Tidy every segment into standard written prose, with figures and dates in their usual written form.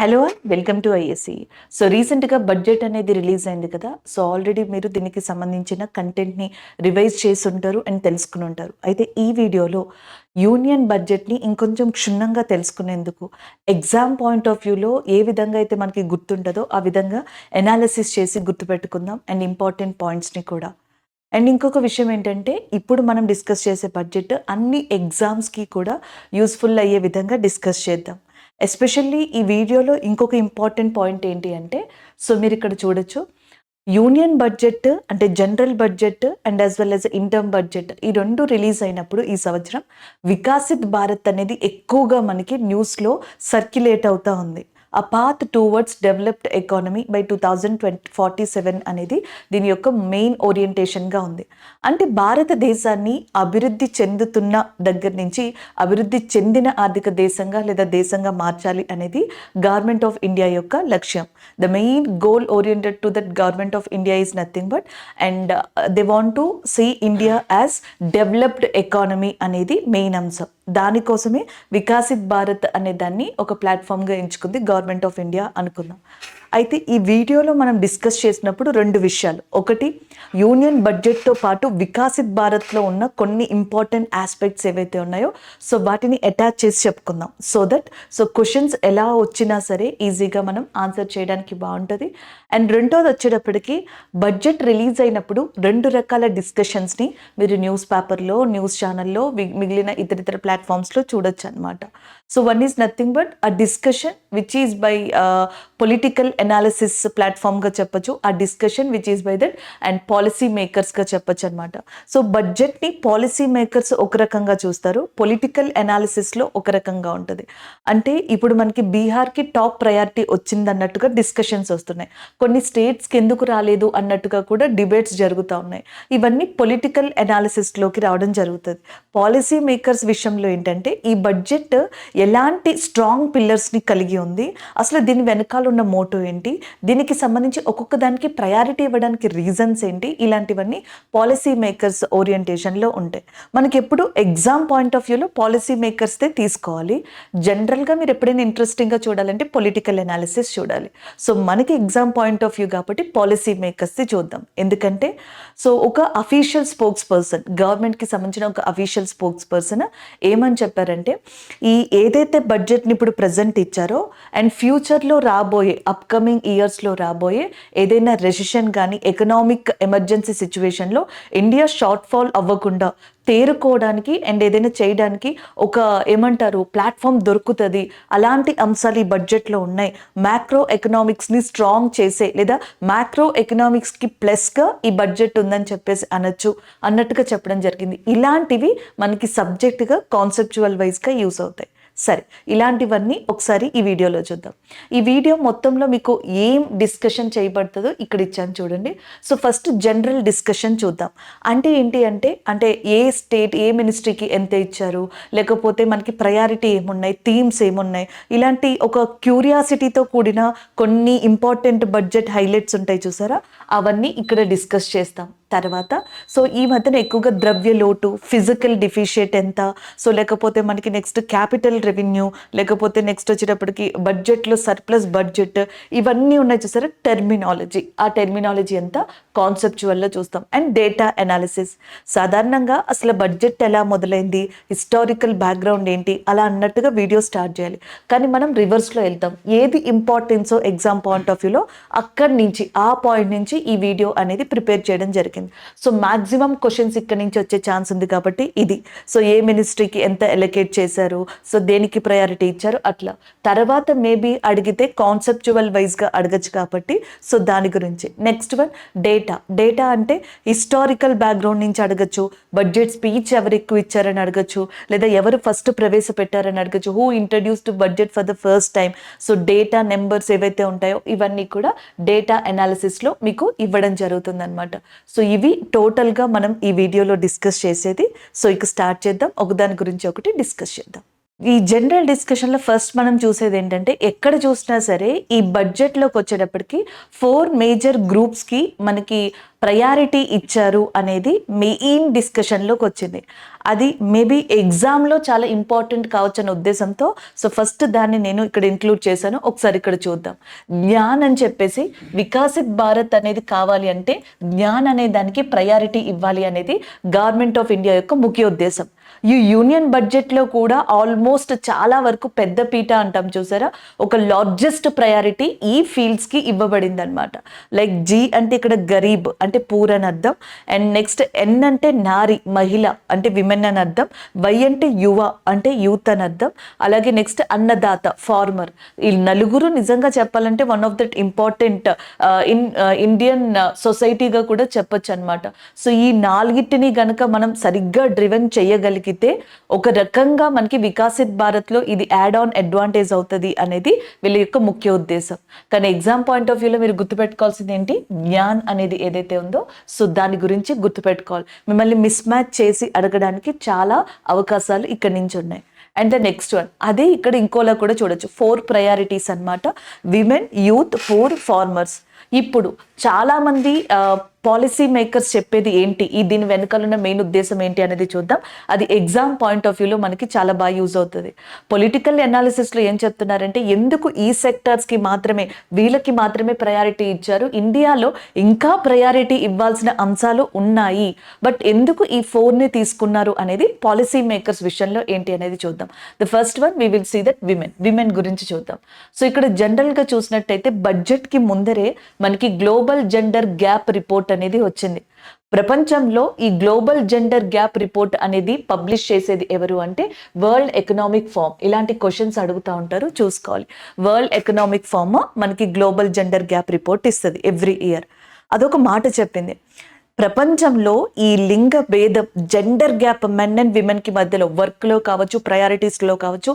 Hello and welcome to ISC. So రీసెంట్గా budget అనేది release అయింది కదా. సో ఆల్రెడీ మీరు దీనికి సంబంధించిన కంటెంట్ని రివైజ్ చేసి ఉంటారు అండ్ తెలుసుకుని ఉంటారు. అయితే ఈ వీడియోలో యూనియన్ బడ్జెట్ని ఇంకొంచెం క్షుణ్ణంగా తెలుసుకునేందుకు ఎగ్జామ్ పాయింట్ ఆఫ్ వ్యూలో ఏ విధంగా అయితే మనకి గుర్తుంటుందో ఆ విధంగా ఎనాలిసిస్ చేసి గుర్తుపెట్టుకుందాం అండ్ ఇంపార్టెంట్ పాయింట్స్ని కూడా. అండ్ ఇంకొక విషయం ఏంటంటే ఇప్పుడు మనం డిస్కస్ చేసే బడ్జెట్ అన్ని ఎగ్జామ్స్కి కూడా యూస్ఫుల్ అయ్యే విధంగా డిస్కస్ చేద్దాం. ఎస్పెషల్లీ ఈ వీడియోలో ఇంకొక ఇంపార్టెంట్ పాయింట్ ఏంటి అంటే, సో మీరు ఇక్కడ చూడొచ్చు, యూనియన్ బడ్జెట్ అంటే general budget and as well as interim budget ఈ రెండు రిలీజ్ అయినప్పుడు ఈ సంవత్సరం వికాసిత్ భారత్ అనేది ఎక్కువగా మనకి న్యూస్లో సర్క్యులేట్ అవుతూ ఉంది. ఆ path towards developed economy by 2047 అనేది దీని యొక్క మెయిన్ ఓరియంటేషన్గా ఉంది. అంటే భారతదేశాన్ని అభివృద్ధి చెందుతున్న దగ్గర నుంచి అభివృద్ధి చెందిన ఆర్థిక దేశంగా లేదా దేశంగా మార్చాలి అనేది గవర్నమెంట్ ఆఫ్ ఇండియా యొక్క లక్ష్యం. The main goal oriented to that government of India is nothing but and they want to see India as developed economy అనేది మెయిన్ అంశం. దానికోసమే వికాసిత్ భారత్ అనే దాన్ని ఒక ప్లాట్ఫామ్గా ఎంచుకుంది గవర్నమెంట్ ఆఫ్ ఇండియా అనుకుందాం. అయితే ఈ వీడియోలో మనం డిస్కస్ చేసినప్పుడు రెండు విషయాలు, ఒకటి యూనియన్ బడ్జెట్తో పాటు వికాసిత్ భారత్లో ఉన్న కొన్ని ఇంపార్టెంట్ ఆస్పెక్ట్స్ ఏవైతే ఉన్నాయో సో వాటిని అటాచ్ చేసి చెప్పుకుందాం. సో క్వశ్చన్స్ ఎలా వచ్చినా సరే ఈజీగా మనం ఆన్సర్ చేయడానికి బాగుంటుంది. అండ్ రెండోది వచ్చేటప్పటికి బడ్జెట్ రిలీజ్ అయినప్పుడు రెండు రకాల డిస్కషన్స్ని మీరు న్యూస్ పేపర్లో, న్యూస్ ఛానల్లో, మిగిలిన ఇతరితర ప్లాట్ఫామ్స్లో చూడొచ్చు అనమాట. So one is nothing but a discussion which is by political analysis ప్లాట్ఫామ్గా చెప్పచ్చు, ఆ discussion which is by that and policy మేకర్స్గా చెప్పచ్చు అనమాట. సో బడ్జెట్ని పాలసీ మేకర్స్ ఒక రకంగా చూస్తారు, పొలిటికల్ ఎనాలిసిస్లో ఒక రకంగా ఉంటుంది. అంటే ఇప్పుడు మనకి బీహార్కి టాప్ ప్రయారిటీ వచ్చింది అన్నట్టుగా డిస్కషన్స్ వస్తున్నాయి, కొన్ని స్టేట్స్కి ఎందుకు రాలేదు అన్నట్టుగా కూడా డిబేట్స్ జరుగుతూ ఉన్నాయి. ఇవన్నీ పొలిటికల్ ఎనాలిసిస్లోకి రావడం జరుగుతుంది. పాలసీ మేకర్స్ విషయంలో ఏంటంటే ఈ బడ్జెట్ ఎలాంటి స్ట్రాంగ్ పిల్లర్స్ని కలిగి ఉంది, అసలు దీని వెనకాల ఉన్న మోటో ఏంటి, దీనికి సంబంధించి ఒక్కొక్క దానికి ప్రయారిటీ ఇవ్వడానికి రీజన్స్ ఏంటి, ఇలాంటివన్నీ పాలసీ మేకర్స్ ఓరియంటేషన్లో ఉంటాయి. మనకి ఎప్పుడు ఎగ్జామ్ పాయింట్ ఆఫ్ వ్యూలో పాలసీ మేకర్స్దే తీసుకోవాలి. జనరల్గా మీరు ఎప్పుడైనా ఇంట్రెస్టింగ్గా చూడాలంటే పొలిటికల్ ఎనాలిసిస్ చూడాలి. సో మనకి ఎగ్జామ్ పాయింట్ ఆఫ్ వ్యూ కాబట్టి పాలసీ మేకర్స్ది చూద్దాం. ఎందుకంటే సో ఒక అఫీషియల్ స్పోక్స్ పర్సన్, గవర్నమెంట్కి సంబంధించిన ఒక అఫీషియల్ స్పోక్స్ పర్సన్ ఏమని చెప్పారంటే, ఈ ఏదైతే బడ్జెట్ని ఇప్పుడు ప్రజెంట్ ఇచ్చారో అండ్ ఫ్యూచర్లో రాబోయే అప్కమింగ్ ఇయర్స్లో రాబోయే ఏదైనా రెసిషన్ కానీ ఎకనామిక్ ఎమర్జెన్సీ సిచ్యువేషన్లో ఇండియా షార్ట్ ఫాల్ అవ్వకుండా తేరుకోవడానికి అండ్ ఏదైనా చేయడానికి ఒక ఏమంటారు ప్లాట్ఫామ్ దొరుకుతుంది. అలాంటి అంశాలు ఈ బడ్జెట్లో ఉన్నాయి. మ్యాక్రో ఎకనామిక్స్ని స్ట్రాంగ్ చేసే లేదా మ్యాక్రో ఎకనామిక్స్కి ప్లస్గా ఈ బడ్జెట్ ఉందని చెప్పేసి అనొచ్చు అన్నట్టుగా చెప్పడం జరిగింది. ఇలాంటివి మనకి సబ్జెక్టుగా కాన్సెప్చువల్ వైజ్గా యూస్ అవుతాయి. సరే, ఇలాంటివన్నీ ఒకసారి ఈ వీడియోలో చూద్దాం. ఈ వీడియో మొత్తంలో మీకు ఏం డిస్కషన్ చేయబడుతుందో ఇక్కడ ఇచ్చాను చూడండి. సో ఫస్ట్ జనరల్ డిస్కషన్ చూద్దాం. అంటే ఏంటి అంటే ఏ స్టేట్ ఏ మినిస్ట్రీకి ఎంత ఇచ్చారు, లేకపోతే మనకి ప్రయారిటీ ఏమున్నాయి, థీమ్స్ ఏమున్నాయి, ఇలాంటి ఒక క్యూరియాసిటీతో కూడిన కొన్ని ఇంపార్టెంట్ బడ్జెట్ హైలైట్స్ ఉంటాయి చూసారా, అవన్నీ ఇక్కడ డిస్కస్ చేస్తాం. తర్వాత సో ఈ మధ్యన ఎక్కువగా ద్రవ్య లోటు, ఫిజికల్ డిఫిషియట్ ఎంత, సో లేకపోతే మనకి నెక్స్ట్ క్యాపిటల్ రెవెన్యూ, లేకపోతే నెక్స్ట్ వచ్చేటప్పటికి బడ్జెట్లో సర్ప్లస్ బడ్జెట్, ఇవన్నీ ఉన్నాయి చూసారా టెర్మినాలజీ, ఆ టెర్మినాలజీ ఎంత కాన్సెప్చువల్లో చూస్తాం. అండ్ డేటా అనాలిసిస్, సాధారణంగా అసలు బడ్జెట్ ఎలా మొదలైంది, హిస్టారికల్ బ్యాక్గ్రౌండ్ ఏంటి, అలా అన్నట్టుగా వీడియో స్టార్ట్ చేయాలి. కానీ మనం రివర్స్లో వెళ్తాం, ఏది ఇంపార్టెన్సో ఎగ్జామ్ పాయింట్ ఆఫ్ వ్యూలో అక్కడి నుంచి ఆ పాయింట్ నుంచి ఈ వీడియో అనేది ప్రిపేర్ చేయడం జరిగింది. సో మాక్సిమం క్వశ్చన్స్ ఇక్కడ నుంచి వచ్చే ఛాన్స్ ఉంది కాబట్టి ఇది. సో ఏ మినిస్ట్రీకి ఎంత ఎలకేట్ చేశారు, సో దేనికి ప్రయారిటీ ఇచ్చారు, అట్లా తర్వాత మేబీ అడిగితే కాన్సెప్చువల్ వైజ్గా అడగచ్చు కాబట్టి సో దాని గురించి. నెక్స్ట్ వన్ డేటా అంటే హిస్టారికల్ బ్యాక్గ్రౌండ్ నుంచి అడగచ్చు, బడ్జెట్ స్పీచ్ ఎవరు ఎక్కువ ఇచ్చారని అడగచ్చు, లేదా ఎవరు ఫస్ట్ ప్రవేశపెట్టారని అడగచ్చు, who introduced budget for the first time. So data numbers ఏవైతే ఉంటాయో ఇవన్నీ కూడా డేటా అనాలిసిస్లో మీకు ఇవ్వడం జరుగుతుంది అనమాట. సో ఇవి టోటల్గా మనం ఈ వీడియోలో డిస్కస్ చేసేది. సో ఇక స్టార్ట్ చేద్దాం, ఒకదాని గురించి ఒకటి డిస్కస్ చేద్దాం. ఈ జనరల్ డిస్కషన్లో ఫస్ట్ మనం చూసేది ఏంటంటే ఎక్కడ చూసినా సరే ఈ బడ్జెట్లోకి వచ్చేటప్పటికి 4 మేజర్ గ్రూప్స్కి మనకి ప్రయారిటీ ఇచ్చారు అనేది మెయిన్ డిస్కషన్లోకి వచ్చింది. అది మేబీ ఎగ్జామ్లో చాలా ఇంపార్టెంట్ కావచ్చు అనే ఉద్దేశంతో సో ఫస్ట్ దాన్ని నేను ఇక్కడ ఇంక్లూడ్ చేశాను. ఒకసారి ఇక్కడ చూద్దాం. జ్ఞాన్ అని చెప్పేసి వికసిత్ భారత్ అనేది కావాలి అంటే జ్ఞాన్ అనే దానికి ప్రయారిటీ ఇవ్వాలి అనేది గవర్నమెంట్ ఆఫ్ ఇండియా యొక్క ముఖ్య ఉద్దేశం. ఈ యూనియన్ బడ్జెట్లో కూడా ఆల్మోస్ట్ చాలా వరకు పెద్ద పీట అంటాం చూసారా, ఒక లార్జెస్ట్ ప్రయారిటీ ఈ ఫీల్డ్స్కి ఇవ్వబడింది అనమాట. లైక్ జీ అంటే ఇక్కడ గరీబ్ అంటే పూర్ అని అర్థం, అండ్ నెక్స్ట్ ఎన్ అంటే నారి మహిళ అంటే విమెన్ అని అర్థం, వై అంటే యువ అంటే యూత్ అని అర్థం, అలాగే నెక్స్ట్ అన్నదాత ఫార్మర్. ఈ నలుగురు నిజంగా చెప్పాలంటే one of that important Indian సొసైటీగా కూడా చెప్పొచ్చు అనమాట. సో ఈ నాలుగిటిని గనక మనం సరిగ్గా డ్రివెన్ చేయగలిగితే ఒక రకంగా మనకి వికసిత్ భారత్లో ఇది యాడ్ ఆన్ అడ్వాంటేజ్ అవుతుంది అనేది వీళ్ళ యొక్క ముఖ్య ఉద్దేశం. కానీ ఎగ్జామ్ పాయింట్ ఆఫ్ వ్యూలో మీరు గుర్తుపెట్టుకోవాల్సింది ఏంటి, జ్ఞాన్ అనేది ఏదైతే ఉందో సో దాని గురించి గుర్తుపెట్టుకోవాలి. మిమ్మల్ని మిస్ మ్యాచ్ చేసి అడగడానికి చాలా అవకాశాలు ఇక్కడి నుంచి ఉన్నాయి. అండ్ ద నెక్స్ట్ వన్ అదే ఇక్కడ ఇంకోలా కూడా చూడొచ్చు, 4 ప్రయారిటీస్ అనమాట. Women, youth, poor, farmers. ఇప్పుడు చాలామంది పాలసీ మేకర్స్ చెప్పేది ఏంటి, ఈ దీని వెనకాల ఉన్న మెయిన్ ఉద్దేశం ఏంటి అనేది చూద్దాం. అది ఎగ్జామ్ పాయింట్ ఆఫ్ వ్యూలో మనకి చాలా బాగా యూజ్ అవుతుంది. పొలిటికల్ అనాలిసిస్లో ఏం చెప్తున్నారంటే ఎందుకు ఈ సెక్టార్స్కి మాత్రమే వీళ్ళకి మాత్రమే ప్రయారిటీ ఇచ్చారు, ఇండియాలో ఇంకా ప్రయారిటీ ఇవ్వాల్సిన అంశాలు ఉన్నాయి, బట్ ఎందుకు ఈ 4ని తీసుకున్నారు అనేది పాలసీ మేకర్స్ విషయంలో ఏంటి అనేది చూద్దాం. The first one we will see that women గురించి చూద్దాం. సో ఇక్కడ జనరల్గా చూసినట్టయితే బడ్జెట్కి ముందరే మనకి గ్లోబల్ జెండర్ గ్యాప్ రిపోర్ట్ అనేది వచ్చింది. ప్రపంచంలో ఈ గ్లోబల్ జెండర్ గ్యాప్ రిపోర్ట్ అనేది పబ్లిష్ చేసేది ఎవరు అంటే వరల్డ్ ఎకనామిక్ ఫోరం. ఇలాంటి క్వశ్చన్స్ అడుగుతూ ఉంటారు, చూసుకోవాలి. వరల్డ్ ఎకనామిక్ ఫోరం మనకి గ్లోబల్ జెండర్ గ్యాప్ రిపోర్ట్ ఇస్తుంది ఎవ్రీ ఇయర్. అదొక మాట చెప్పింది, ప్రపంచంలో ఈ లింగ భేదం జెండర్ గ్యాప్ మెన్ అండ్ విమెన్కి మధ్యలో వర్క్లో కావచ్చు, ప్రయారిటీస్లో కావచ్చు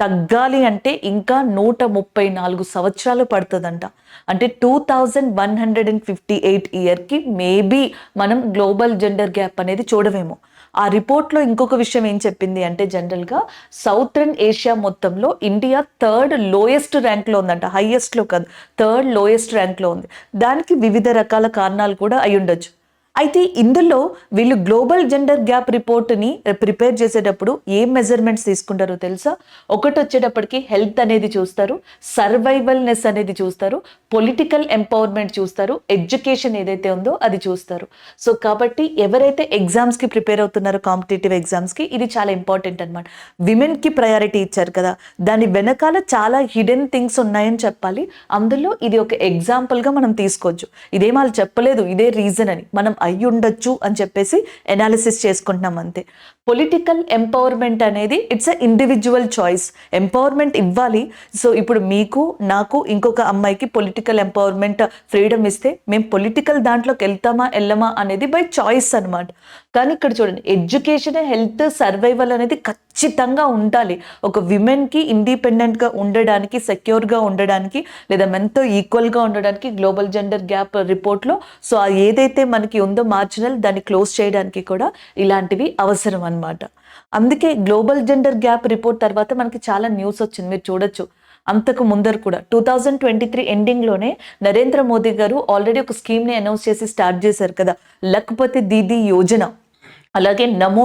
తగ్గాలి అంటే ఇంకా 134 సంవత్సరాలు పడుతుందంట. అంటే 2158 ఇయర్కి మేబీ మనం గ్లోబల్ జెండర్ గ్యాప్ అనేది చూడవేమో. ఆ రిపోర్ట్లో ఇంకొక విషయం ఏం చెప్పింది అంటే జనరల్గా సౌత్రన్ ఏషియా మొత్తంలో ఇండియా 3rd లోయెస్ట్ ర్యాంక్లో ఉందంట, హైయెస్ట్లో కాదు, 3rd లోయెస్ట్ ర్యాంక్లో ఉంది. దానికి వివిధ రకాల కారణాలు కూడా అయి ఉండొచ్చు. అయితే ఇందులో వీళ్ళు గ్లోబల్ జెండర్ గ్యాప్ రిపోర్ట్ని ప్రిపేర్ చేసేటప్పుడు ఏం మెజర్మెంట్స్ తీసుకుంటారో తెలుసా? ఒకటి వచ్చేటప్పటికి హెల్త్ అనేది చూస్తారు, సర్వైవల్నెస్ అనేది చూస్తారు, పొలిటికల్ ఎంపవర్మెంట్ చూస్తారు, ఎడ్యుకేషన్ ఏదైతే ఉందో అది చూస్తారు. సో కాబట్టి ఎవరైతే ఎగ్జామ్స్కి ప్రిపేర్ అవుతున్నారో కాంపిటేటివ్ ఎగ్జామ్స్కి ఇది చాలా ఇంపార్టెంట్ అనమాట. విమెన్కి ప్రయారిటీ ఇచ్చారు కదా, దాని వెనకాల చాలా హిడెన్ థింగ్స్ ఉన్నాయని చెప్పాలి. అందులో ఇది ఒక ఎగ్జాంపుల్గా మనం తీసుకోవచ్చు. ఇదేం వాళ్ళు చెప్పలేదు ఇదే రీజన్ అని, మనం అయి ఉండొచ్చు అని చెప్పేసి ఎనాలిసిస్ చేసుకుంటున్నాం అంతే. పొలిటికల్ ఎంపవర్మెంట్ అనేది it's a individual choice. Empowerment ఇవ్వాలి. సో ఇప్పుడు మీకు నాకు ఇంకొక అమ్మాయికి పొలిటికల్ ఎంపవర్మెంట్ ఫ్రీడమ్ ఇస్తే మేము పొలిటికల్ దాంట్లోకి వెళ్ళమా అనేది బై చాయిస్ అనమాట. కానీ ఇక్కడ చూడండి, ఎడ్యుకేషన్, హెల్త్, సర్వైవల్ అనేది ఖచ్చితంగా ఉండాలి. ఒక విమెన్కి ఇండిపెండెంట్గా ఉండడానికి, సెక్యూర్గా ఉండడానికి, లేదా మెన్తో ఈక్వల్గా ఉండడానికి గ్లోబల్ జెండర్ గ్యాప్ రిపోర్ట్లో సో ఏదైతే మనకి ఉందో మార్జినల్ దాన్ని క్లోజ్ చేయడానికి కూడా ఇలాంటివి అవసరం అన్నమాట. అందుకే గ్లోబల్ జెండర్ గ్యాప్ రిపోర్ట్ తర్వాత మనకి చాలా న్యూస్ వచ్చింది, మీరు చూడొచ్చు. అంతకు ముందరు కూడా 2023 ఎండింగ్లోనే నరేంద్ర మోదీ గారు ఆల్రెడీ ఒక స్కీమ్ని అనౌన్స్ చేసి స్టార్ట్ చేశారు కదా, లఖపతి దీదీ యోజన, అలాగే నమో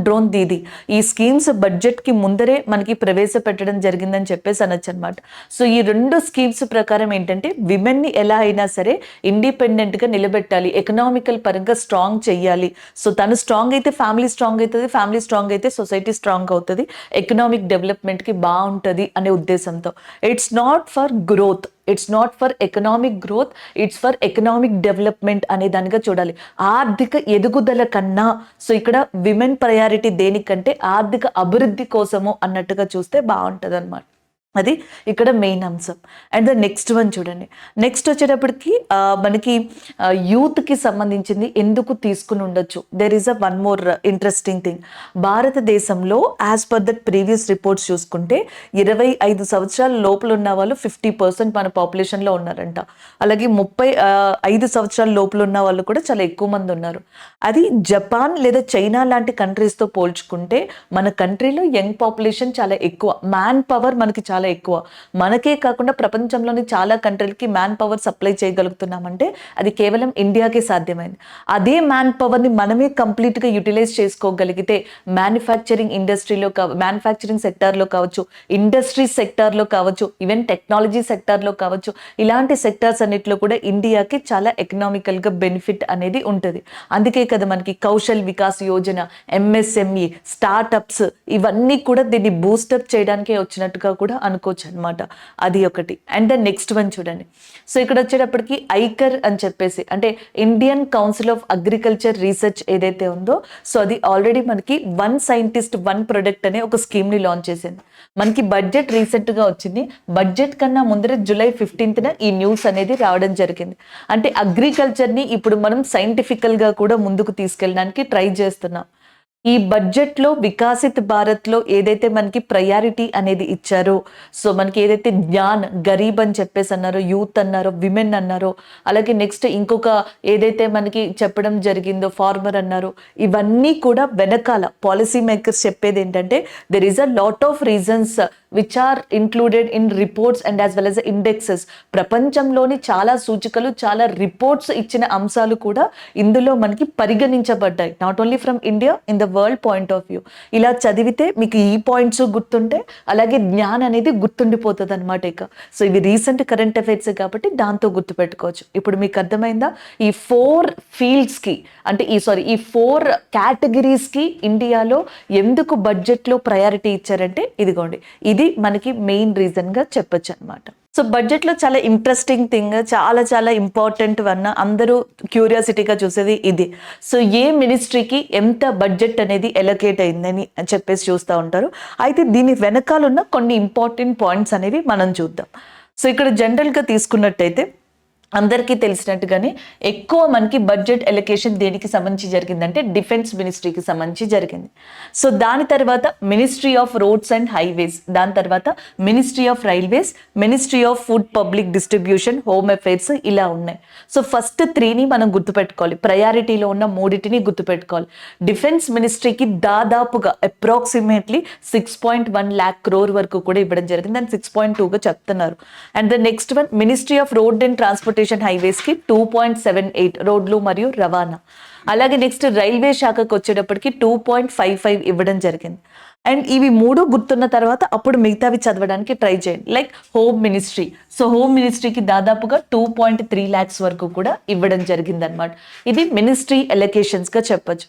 డ్రోన్ దీదీ. ఈ స్కీమ్స్ బడ్జెట్కి ముందరే మనకి ప్రవేశపెట్టడం జరిగిందని చెప్పేసి అనొచ్చు అనమాట. సో ఈ 2 స్కీమ్స్ ప్రకారం ఏంటంటే విమెన్ని ఎలా అయినా సరే ఇండిపెండెంట్గా నిలబెట్టాలి, ఎకనామికల్ పరంగా స్ట్రాంగ్ చెయ్యాలి. సో తను స్ట్రాంగ్ అయితే ఫ్యామిలీ స్ట్రాంగ్ అవుతుంది, ఫ్యామిలీ స్ట్రాంగ్ అయితే సొసైటీ స్ట్రాంగ్ అవుతుంది, ఎకనామిక్ డెవలప్మెంట్కి బాగుంటుంది అనే ఉద్దేశంతో. It's not for growth, it's not for economic growth, it's for economic development అనే దానిగా చూడాలి. ఆర్థిక ఎదుగుదల కన్నా సో ఇక్కడ విమెన్ ప్రయారిటీ దేనికంటే ఆర్థిక అభివృద్ధి కోసము అన్నట్టుగా చూస్తే బాగుంటుంది అనమాట. అది ఇక్కడ మెయిన్ అంశం. అండ్ ద నెక్స్ట్ వన్ చూడండి. నెక్స్ట్ వచ్చేటప్పటికి మనకి యూత్కి సంబంధించింది ఎందుకు తీసుకుని ఉండొచ్చు. There is one more interesting thing. భారతదేశంలో as per that previous reports చూసుకుంటే 25 సంవత్సరాల లోపల ఉన్న వాళ్ళు 50% మన పాపులేషన్లో ఉన్నారంట. అలాగే 35 సంవత్సరాల లోపల ఉన్న వాళ్ళు కూడా చాలా ఎక్కువ మంది ఉన్నారు. అది జపాన్ లేదా చైనా లాంటి కంట్రీస్తో పోల్చుకుంటే మన కంట్రీలో యంగ్ పాపులేషన్ చాలా ఎక్కువ, మ్యాన్ పవర్ మనకి చాలా ఎక్కువ. మనకే కాకుండా ప్రపంచంలోని చాలా కంట్రీలకి మ్యాన్ పవర్ సప్లై చేయగలుగుతున్నామంటే అది కేవలం ఇండియాకే సాధ్యమైంది. అదే మ్యాన్ పవర్ని మనమే కంప్లీట్గా యూటిలైజ్ చేసుకోగలిగితే మ్యానుఫ్యాక్చరింగ్ ఇండస్ట్రీలో మ్యానుఫ్యాక్చరింగ్ సెక్టార్లో కావచ్చు, ఇండస్ట్రీ సెక్టార్లో కావచ్చు, ఈవెన్ టెక్నాలజీ సెక్టార్లో కావచ్చు, ఇలాంటి సెక్టార్స్ అన్నిట్లో కూడా ఇండియాకి చాలా ఎకనామికల్గా బెనిఫిట్ అనేది ఉంటుంది. అందుకే కదా మనకి కౌశల్ వికాస్ యోజన, ఎంఎస్ఎంఈ, స్టార్టప్స్ ఇవన్నీ కూడా దీన్ని బూస్టప్ చేయడానికే వచ్చినట్టుగా కూడా అనుకోవచ్చు అనమాట. అది ఒకటి. అండ్ దెన్ నెక్స్ట్ వన్ చూడండి. సో ఇక్కడ వచ్చేటప్పటికి ఐకర్ అని చెప్పేసి, అంటే Indian council of agriculture research ఏదైతే ఉందో, సో అది ఆల్రెడీ మనకి 1 సైంటిస్ట్ 1 ప్రొడక్ట్ అనే ఒక స్కీమ్ని లాంచ్ చేసింది. మనకి బడ్జెట్ రీసెంట్గా వచ్చింది. బడ్జెట్ కన్నా ముందరే జూలై 15న ఈ న్యూస్ అనేది రావడం జరిగింది. అంటే అగ్రికల్చర్ని ఇప్పుడు మనం సైంటిఫికల్గా కూడా ముందుకు తీసుకెళ్ళడానికి ట్రై చేస్తున్నాం. ఈ బడ్జెట్లో వికాసిత్ భారత్లో ఏదైతే మనకి ప్రయారిటీ అనేది ఇచ్చారో, సో మనకి ఏదైతే జ్ఞాన్, గరీబ్ అని చెప్పేసి అన్నారో, యూత్ అన్నారో, విమెన్ అన్నారో, అలాగే నెక్స్ట్ ఇంకొక ఏదైతే మనకి చెప్పడం జరిగిందో ఫార్మర్ అన్నారు, ఇవన్నీ కూడా వెనకాల పాలసీ మేకర్స్ చెప్పేది ఏంటంటే there is a lot of reasons which are included in reports and as well as indexes. ప్రపంచంలోని చాలా సూచికలు, చాలా రిపోర్ట్స్ ఇచ్చిన అంశాలు కూడా ఇందులో మనకి పరిగణించబడ్డాయి. Not only from India, in the world point of view. ఇలా చదివితే మీకు ఈ పాయింట్స్ గుర్తుంటే అలాగే జ్ఞానం అనేది గుర్తుండిపోతుంది అనమాట. ఇక సో ఇవి రీసెంట్ కరెంట్ అఫైర్స్ కాబట్టి దాంతో గుర్తుపెట్టుకోవచ్చు. ఇప్పుడు మీకు అర్థమైందా ఈ 4 ఫీల్డ్స్కి, అంటే ఈ 4 కేటగిరీస్కి ఇండియాలో ఎందుకు బడ్జెట్లో ప్రయారిటీ ఇచ్చారంటే ఇదిగోండి, ఇది మనకి మెయిన్ రీజన్గా చెప్పొచ్చు అనమాట. సో బడ్జెట్లో చాలా ఇంట్రెస్టింగ్ థింగ్, చాలా చాలా ఇంపార్టెంట్ వన్, అందరూ క్యూరియాసిటీగా చూసేది ఇది. సో ఏ మినిస్ట్రీకి ఎంత బడ్జెట్ అనేది ఎలొకేట్ అయిందని చెప్పేసి చూస్తూ ఉంటారు. అయితే దీని వెనకాలన్న కొన్ని ఇంపార్టెంట్ పాయింట్స్ అనేవి మనం చూద్దాం. సో ఇక్కడ జనరల్గా తీసుకున్నట్టయితే అందరికీ తెలిసినట్టుగానే ఎక్కువ మనకి బడ్జెట్ ఎలొకేషన్ దేనికి సంబంధించి జరిగిందంటే డిఫెన్స్ మినిస్ట్రీకి సంబంధించి జరిగింది. సో దాని తర్వాత ministry of roads and highways, దాని తర్వాత ministry of railways, ministry of food public distribution, home affairs, ఇలా ఉన్నాయి. సో ఫస్ట్ 3ని మనం గుర్తుపెట్టుకోవాలి, ప్రయారిటీలో ఉన్న 3టిని గుర్తుపెట్టుకోవాలి. డిఫెన్స్ మినిస్ట్రీకి దాదాపుగా అప్రాక్సిమేట్లీ 6.1 lakh crore వరకు కూడా ఇవ్వడం జరిగింది, దాన్ని 6.2గా చెప్తున్నారు. And the next one ministry of road and transportation highways కి 2.78 రోడ్లు మరియు రవాణా. అలాగే నెక్స్ట్ రైల్వే శాఖకు వచ్చేటప్పటికి 2.55 ఇవ్వడం జరిగింది. అండ్ ఇవి 3 గుర్తున్న తర్వాత అప్పుడు మిగతావి చదవడానికి ట్రై చేయండి. Like home ministry, so home మినిస్ట్రీకి దాదాపుగా 2.3 lakhs వరకు కూడా ఇవ్వడం జరిగింది అనమాట. ఇది మినిస్ట్రీ ఎలొకేషన్స్గా చెప్పొచ్చు.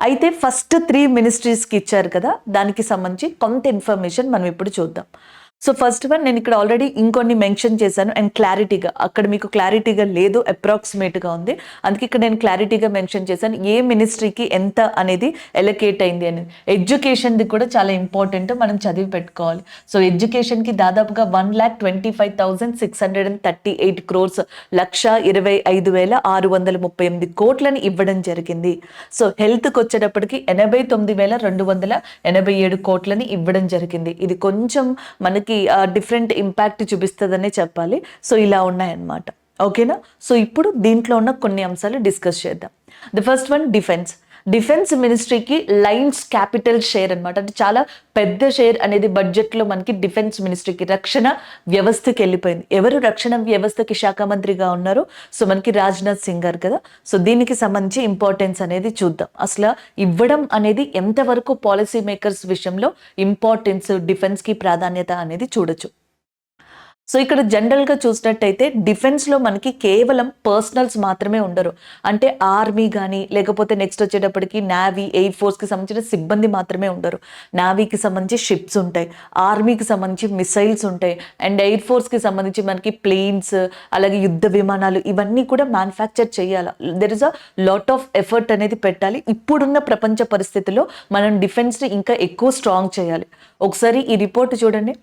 అయితే ఫస్ట్ 3 మినిస్ట్రీస్కి ఇచ్చారు కదా, దానికి సంబంధించి కొంత ఇన్ఫర్మేషన్ మనం ఇప్పుడు చూద్దాం. సో ఫస్ట్ వన్ నేను ఇక్కడ ఆల్రెడీ ఇంకొన్ని మెన్షన్ చేశాను అండ్ క్లారిటీగా, అక్కడ మీకు క్లారిటీగా లేదు, అప్రాక్సిమేట్గా ఉంది, అందుకే ఇక్కడ నేను క్లారిటీగా మెన్షన్ చేశాను ఏ మినిస్ట్రీకి ఎంత అనేది ఎలొకేట్ అయింది అనేది. ఎడ్యుకేషన్ది కూడా చాలా ఇంపార్టెంట్, మనం చదివి పెట్టుకోవాలి. సో ఎడ్యుకేషన్కి దాదాపుగా 1,25,638 crores, 1,25,638 కోట్లని ఇవ్వడం జరిగింది. సో హెల్త్కి వచ్చేటప్పటికి 89,287 కోట్లని ఇవ్వడం జరిగింది. ఇది కొంచెం మనకి డిఫరెంట్ ఇంపాక్ట్ చూపిస్తుందనే చెప్పాలి. సో ఇలా ఉన్నాయన్నమాట. ఓకేనా. సో ఇప్పుడు దీంట్లో ఉన్న కొన్ని అంశాలు డిస్కస్ చేద్దాం. ద ఫస్ట్ వన్ డిఫెన్స్ మినిస్ట్రీకి లైన్స్ క్యాపిటల్ షేర్ అనమాట, అంటే చాలా పెద్ద షేర్ అనేది బడ్జెట్లో మనకి డిఫెన్స్ మినిస్ట్రీకి, రక్షణ వ్యవస్థకి వెళ్ళిపోయింది. ఎవరు రక్షణ వ్యవస్థకి శాఖ మంత్రిగా ఉన్నారు? సో మనకి రాజ్నాథ్ సింగ్ గారు కదా. సో దీనికి సంబంధించి ఇంపార్టెన్స్ అనేది చూద్దాం. అసలు ఇవ్వడం అనేది ఎంతవరకు పాలసీ మేకర్స్ విషయంలో ఇంపార్టెన్స్, డిఫెన్స్కి ప్రాధాన్యత అనేది చూడొచ్చు. సో ఇక్కడ జనరల్గా చూసినట్టయితే డిఫెన్స్లో మనకి కేవలం పర్సనల్స్ మాత్రమే ఉండరు, అంటే ఆర్మీ కానీ లేకపోతే నెక్స్ట్ వచ్చేటప్పటికి నేవీ, ఎయిర్ ఫోర్స్కి సంబంధించిన సిబ్బంది మాత్రమే ఉండరు. నేవీకి సంబంధించి షిప్స్ ఉంటాయి, ఆర్మీకి సంబంధించి మిసైల్స్ ఉంటాయి, అండ్ ఎయిర్ ఫోర్స్కి సంబంధించి మనకి ప్లేన్స్, అలాగే యుద్ధ విమానాలు, ఇవన్నీ కూడా మ్యానుఫ్యాక్చర్ చేయాలి. There is a lot of effort అనేది పెట్టాలి. ఇప్పుడున్న ప్రపంచ పరిస్థితుల్లో మనం డిఫెన్స్ని ఇంకా ఎక్కువ స్ట్రాంగ్ చేయాలి. ఒకసారి ఈ రిపోర్ట్ చూడండి.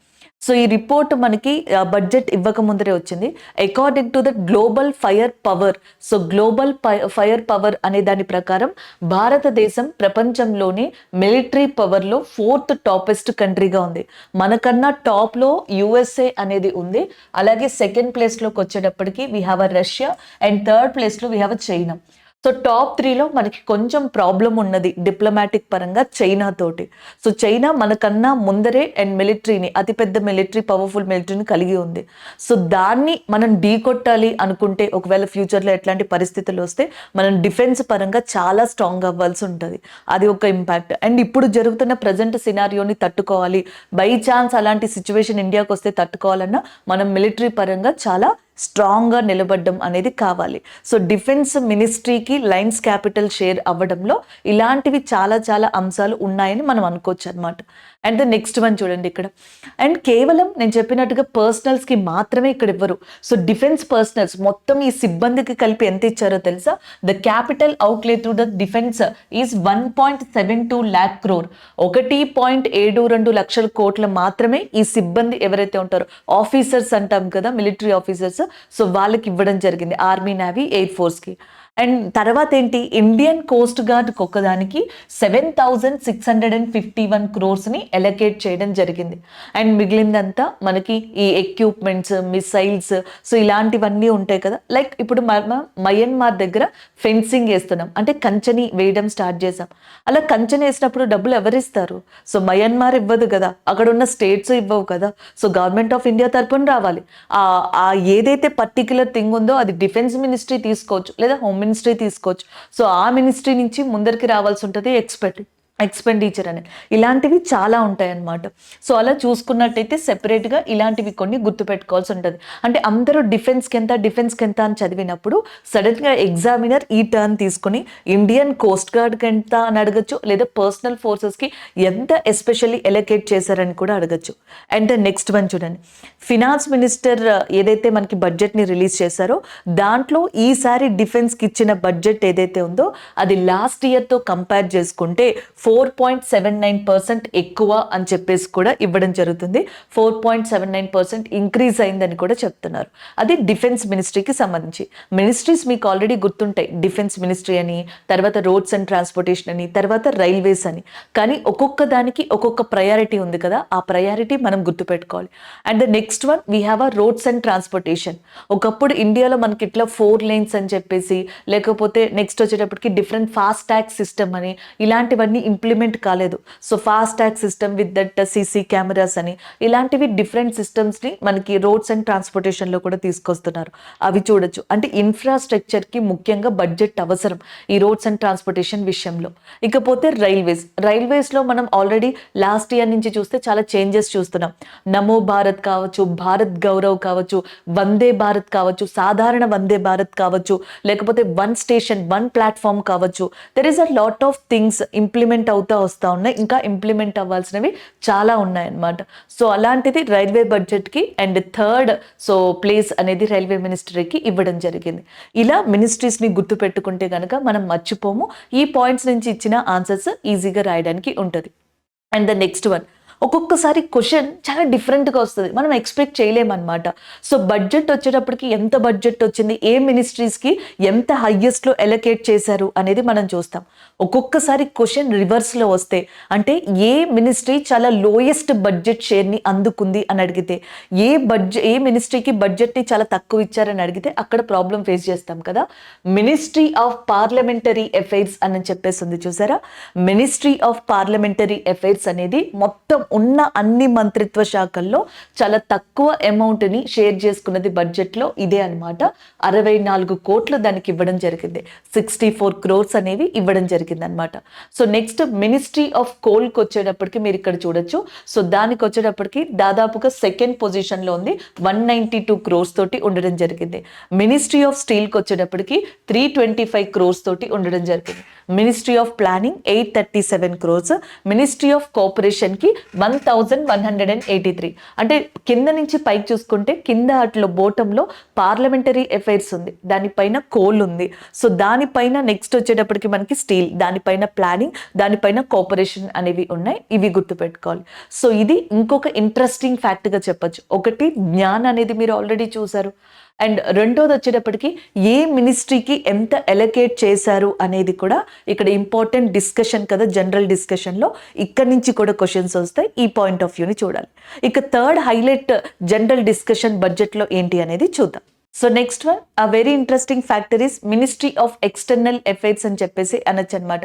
సో ఈ రిపోర్ట్ మనకి బడ్జెట్ ఇవ్వక ముందరే వచ్చింది. According to the global fire power, so global fire power అనే దాని ప్రకారం భారతదేశం ప్రపంచంలోనే మిలిటరీ పవర్లో 4th టాపెస్ట్ కంట్రీగా ఉంది. మనకన్నా టాప్లో యుఎస్ఏ అనేది ఉంది. అలాగే సెకండ్ ప్లేస్లోకి వచ్చేటప్పటికి we have a Russia and third ప్లేస్లో we have a China. So top 3లో మనకి కొంచెం ప్రాబ్లం ఉన్నది డిప్లొమాటిక్ పరంగా చైనా తోటి. సో చైనా మనకన్నా ముందరే అండ్ మిలిటరీని, అతిపెద్ద మిలిటరీ, పవర్ఫుల్ మిలిటరీని కలిగి ఉంది. సో దాన్ని మనం ఢీకొట్టాలి అనుకుంటే, ఒకవేళ ఫ్యూచర్లో ఎట్లాంటి పరిస్థితులు వస్తే మనం డిఫెన్స్ పరంగా చాలా స్ట్రాంగ్ అవ్వాల్సి ఉంటుంది. అది ఒక ఇంపాక్ట్. అండ్ ఇప్పుడు జరుగుతున్న ప్రజెంట్ సినారియోని తట్టుకోవాలి, బై ఛాన్స్ అలాంటి సిచ్యువేషన్ ఇండియాకి వస్తే తట్టుకోవాలన్నా మనం మిలిటరీ పరంగా చాలా స్ట్రాంగ్గా నిలబడడం అనేది కావాలి. సో డిఫెన్స్ మినిస్ట్రీకి లయన్స్ క్యాపిటల్ షేర్ అవ్వడంలో ఇలాంటివి చాలా చాలా అంశాలు ఉన్నాయని మనం అనుకోవచ్చు అనమాట. అండ్ ద నెక్స్ట్ వన్ చూడండి ఇక్కడ. అండ్ కేవలం నేను చెప్పినట్టుగా పర్సనల్స్కి మాత్రమే ఇక్కడ ఇవ్వరు. సో డిఫెన్స్ పర్సనల్స్ మొత్తం ఈ సిబ్బందికి కలిపి ఎంత ఇచ్చారో తెలుసా? The capital అవుట్లే to the defence is 1.72 lakh crore. 1.72 లక్షల కోట్ల మాత్రమే ఈ సిబ్బంది ఎవరైతే ఉంటారో, ఆఫీసర్స్ అంటాం కదా, మిలిటరీ ఆఫీసర్స్, సో వాళ్ళకి ఇవ్వడం జరిగింది, ఆర్మీ, నేవీ, ఎయిర్ ఫోర్స్కి. అండ్ తర్వాత ఏంటి, ఇండియన్ కోస్ట్ గార్డ్కి ఒక్కదానికి 7,651 crores-ని ఎలకేట్ చేయడం జరిగింది. అండ్ మిగిలిందంతా మనకి ఈ ఎక్విప్మెంట్స్, మిసైల్స్, సో ఇలాంటివన్నీ ఉంటాయి కదా. లైక్ ఇప్పుడు మయన్మార్ దగ్గర ఫెన్సింగ్ వేస్తున్నాం, అంటే కంచెని వేయడం స్టార్ట్ చేసాం. అలా కంచెని వేసినప్పుడు డబ్బులు ఎవరిస్తారు? సో మయన్మార్ ఇవ్వదు కదా, అక్కడ ఉన్న స్టేట్స్ ఇవ్వవు కదా. సో గవర్నమెంట్ ఆఫ్ ఇండియా తరపున రావాలి. ఏదైతే పర్టిక్యులర్ థింగ్ ఉందో అది డిఫెన్స్ మినిస్ట్రీ తీసుకోవచ్చు, లేదా హోమ్ మినిస్ట్రీ తీసుకోవచ్చు. సో ఆ మినిస్ట్రీ నుంచి ముందరికి రావాల్సి ఉంటుంది ఎక్స్పెండిచర్ అని. ఇలాంటివి చాలా ఉంటాయి అన్నమాట. సో అలా చూసుకున్నట్టయితే సెపరేట్గా ఇలాంటివి కొన్ని గుర్తుపెట్టుకోవాల్సి ఉంటుంది. అంటే అందరూ డిఫెన్స్కి ఎంత అని చదివినప్పుడు సడన్గా ఎగ్జామినర్ ఈ టర్న్ తీసుకుని ఇండియన్ కోస్ట్ గార్డ్కి ఎంత అని అడగచ్చు, లేదా పర్సనల్ ఫోర్సెస్కి ఎంత ఎస్పెషల్లీ ఎలకేట్ చేశారని కూడా అడగచ్చు. అండ్ నెక్స్ట్ వన్ చూడండి. ఫినాన్స్ మినిస్టర్ ఏదైతే మనకి బడ్జెట్ని రిలీజ్ చేశారో దాంట్లో ఈసారి డిఫెన్స్కి ఇచ్చిన బడ్జెట్ ఏదైతే ఉందో అది లాస్ట్ ఇయర్తో కంపేర్ చేసుకుంటే 4.79% ఎక్కువ అని చెప్పేసి కూడా ఇవ్వడం జరుగుతుంది. 4.79% ఇంక్రీజ్ అయిందని కూడా చెప్తున్నారు. అది డిఫెన్స్ మినిస్ట్రీకి సంబంధించి. మినిస్ట్రీస్ మీకు ఆల్రెడీ గుర్తుంటాయి, డిఫెన్స్ మినిస్ట్రీ అని, తర్వాత రోడ్స్ అండ్ ట్రాన్స్పోర్టేషన్ అని, తర్వాత రైల్వేస్ అని. కానీ ఒక్కొక్క దానికి ఒక్కొక్క ప్రయారిటీ ఉంది కదా, ఆ ప్రయారిటీ మనం గుర్తుపెట్టుకోవాలి. And the next one we have a roads and transportation. ఒకప్పుడు ఇండియాలో మనకి ఇట్లా 4 lanes అని చెప్పేసి, లేకపోతే నెక్స్ట్ వచ్చేటప్పటికి డిఫరెంట్ ఫాస్ట్ ట్యాగ్ సిస్టమ్ అని, ఇలాంటివన్నీ ఇంప్లిమెంట్ కాలేదు. So fast tag system with that CC cameras అని, ఇలాంటివి డిఫరెంట్ సిస్టమ్స్ని మనకి రోడ్స్ అండ్ ట్రాన్స్పోర్టేషన్లో కూడా తీసుకొస్తున్నారు. అవి చూడొచ్చు. అంటే ఇన్ఫ్రాస్ట్రక్చర్కి ముఖ్యంగా బడ్జెట్ అవసరం ఈ రోడ్స్ అండ్ ట్రాన్స్పోర్టేషన్ విషయంలో. ఇకపోతే రైల్వేస్లో మనం ఆల్రెడీ లాస్ట్ ఇయర్ నుంచి చూస్తే చాలా చేంజెస్ చూస్తున్నాం. నమో భారత్ కావచ్చు, భారత్ గౌరవ్ కావచ్చు, వందే భారత్ కావచ్చు, సాధారణ వందే భారత్ కావచ్చు, లేకపోతే వన్ స్టేషన్ వన్ ప్లాట్ఫామ్ కావచ్చు. There is a lot of things implement అవుతా వస్తూ ఉన్నాయి, ఇంకా ఇంప్లిమెంట్ అవ్వాల్సినవి చాలా ఉన్నాయన్నమాట. సో అలాంటిది రైల్వే బడ్జెట్కి అండ్ థర్డ్ ప్లేస్ అనేది రైల్వే మినిస్ట్రీకి ఇవ్వడం జరిగింది. ఇలా మినిస్ట్రీస్ని గుర్తు పెట్టుకుంటే కనుక మనం మర్చిపోము. ఈ పాయింట్స్ నుంచి ఇచ్చిన ఆన్సర్స్ ఈజీగా రాయడానికి ఉంటుంది. అండ్ ద నెక్స్ట్ వన్, ఒక్కొక్కసారి క్వశ్చన్ చాలా డిఫరెంట్గా వస్తుంది, మనం ఎక్స్పెక్ట్ చేయలేమన్నమాట. సో బడ్జెట్ వచ్చేటప్పటికి ఎంత బడ్జెట్ వచ్చింది, ఏ మినిస్ట్రీస్కి ఎంత హైయెస్ట్లో ఎలకేట్ చేశారు అనేది మనం చూస్తాం. ఒక్కొక్కసారి క్వశ్చన్ రివర్స్లో వస్తే, అంటే ఏ మినిస్ట్రీ చాలా లోయెస్ట్ బడ్జెట్ షేర్ని అందుకుంది అని అడిగితే, ఏ మినిస్ట్రీకి బడ్జెట్ని చాలా తక్కువ ఇచ్చారని అడిగితే అక్కడ ప్రాబ్లం ఫేస్ చేస్తాం కదా. మినిస్ట్రీ ఆఫ్ పార్లమెంటరీ అఫైర్స్ అని చెప్పేసి ఉంది చూసారా. మినిస్ట్రీ ఆఫ్ పార్లమెంటరీ అఫైర్స్ అనేది మొత్తం ఉన్న అన్ని మంత్రిత్వ శాఖల్లో చాలా తక్కువ అమౌంట్ని షేర్ చేసుకున్నది బడ్జెట్లో ఇదే అనమాట. 64 కోట్లు దానికి ఇవ్వడం జరిగింది. 64 crores అనేవి ఇవ్వడం జరిగింది అనమాట. సో నెక్స్ట్ మినిస్ట్రీ ఆఫ్ కోల్కి వచ్చేటప్పటికి మీరు ఇక్కడ చూడొచ్చు. సో దానికి వచ్చేటప్పటికి దాదాపుగా సెకండ్ పొజిషన్లో ఉంది, 192 crores తోటి ఉండడం జరిగింది. మినిస్ట్రీ ఆఫ్ స్టీల్కి వచ్చేటప్పటికి 325 crores తోటి ఉండడం జరిగింది. Ministry of planning 837 crores, ministry of cooperation కి 1183. అంటే కింద నుంచి పైకి చూసుకుంటే కింద అట్లో బోటంలో పార్లమెంటరీ అఫైర్స్ ఉంది, దానిపైన కోల్ ఉంది. సో దానిపైన నెక్స్ట్ వచ్చేటప్పటికి మనకి స్టీల్, దానిపైన ప్లానింగ్, దానిపైన కోఆపరేషన్ అనేవి ఉన్నాయి. ఇవి గుర్తుపెట్టుకోవాలి. సో ఇది ఇంకొక ఇంట్రెస్టింగ్ ఫ్యాక్ట్ గా చెప్పొచ్చు. ఒకటి జ్ఞాన్ అనేది మీరు ఆల్రెడీ చూసారు, అండ్ రెండోది వచ్చేటప్పటికి ఏ మినిస్ట్రీకి ఎంత ఎలకేట్ చేశారు అనేది కూడా ఇక్కడ ఇంపార్టెంట్ డిస్కషన్ కదా, జనరల్ డిస్కషన్లో ఇక్కడి నుంచి కూడా క్వశ్చన్స్ వస్తాయి. ఈ పాయింట్ ఆఫ్ వ్యూని చూడాలి. ఇక థర్డ్ హైలైట్ జనరల్ డిస్కషన్ బడ్జెట్లో ఏంటి అనేది చూద్దాం. సో నెక్స్ట్ వన్, ఆ very interesting factor is ministry of external affairs అని చెప్పేసి అనొచ్చు అనమాట,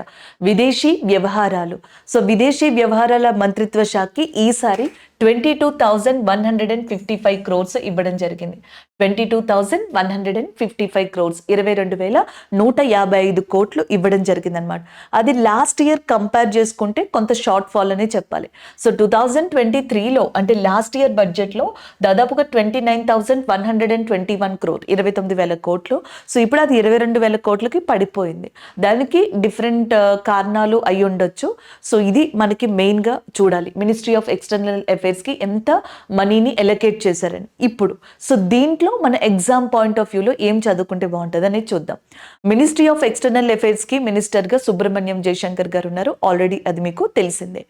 విదేశీ వ్యవహారాలు. సో విదేశీ వ్యవహారాల మంత్రిత్వ శాఖకి ఈసారి 22,155 crores ఇవ్వడం జరిగింది. 22,155 crores, 22,155 కోట్లు ఇవ్వడం జరిగింది అనమాట. అది లాస్ట్ ఇయర్ కంపేర్ చేసుకుంటే కొంత షార్ట్ ఫాల్ అనే చెప్పాలి. సో 2023లో అంటే లాస్ట్ ఇయర్ బడ్జెట్లో దాదాపుగా 29,121 crore, 29,000 కోట్లు. సో ఇప్పుడు అది 22,000 కోట్లకి పడిపోయింది. దానికి డిఫరెంట్ కారణాలు అయి ఉండొచ్చు. సో ఇది మనకి మెయిన్గా చూడాలి, మినిస్ట్రీ ఆఫ్ ఎక్స్టర్నల్ అఫైర్స్కి ఎంత మనీని ఎలకేట్ చేశారని. ఇప్పుడు సో దీంట్లో మన ఎగ్జామ్ పాయింట్ ఆఫ్ వ్యూలో ఏం చదువుకుంటే బాగుంటుంది అనేది చూద్దాం. మినిస్ట్రీ ఆఫ్ ఎక్స్టర్నల్ అఫైర్స్కి మినిస్టర్గా సుబ్రహ్మణ్యం జయశంకర్ గారు ఉన్నారు, ఆల్రెడీ అది మీకు తెలిసిందే.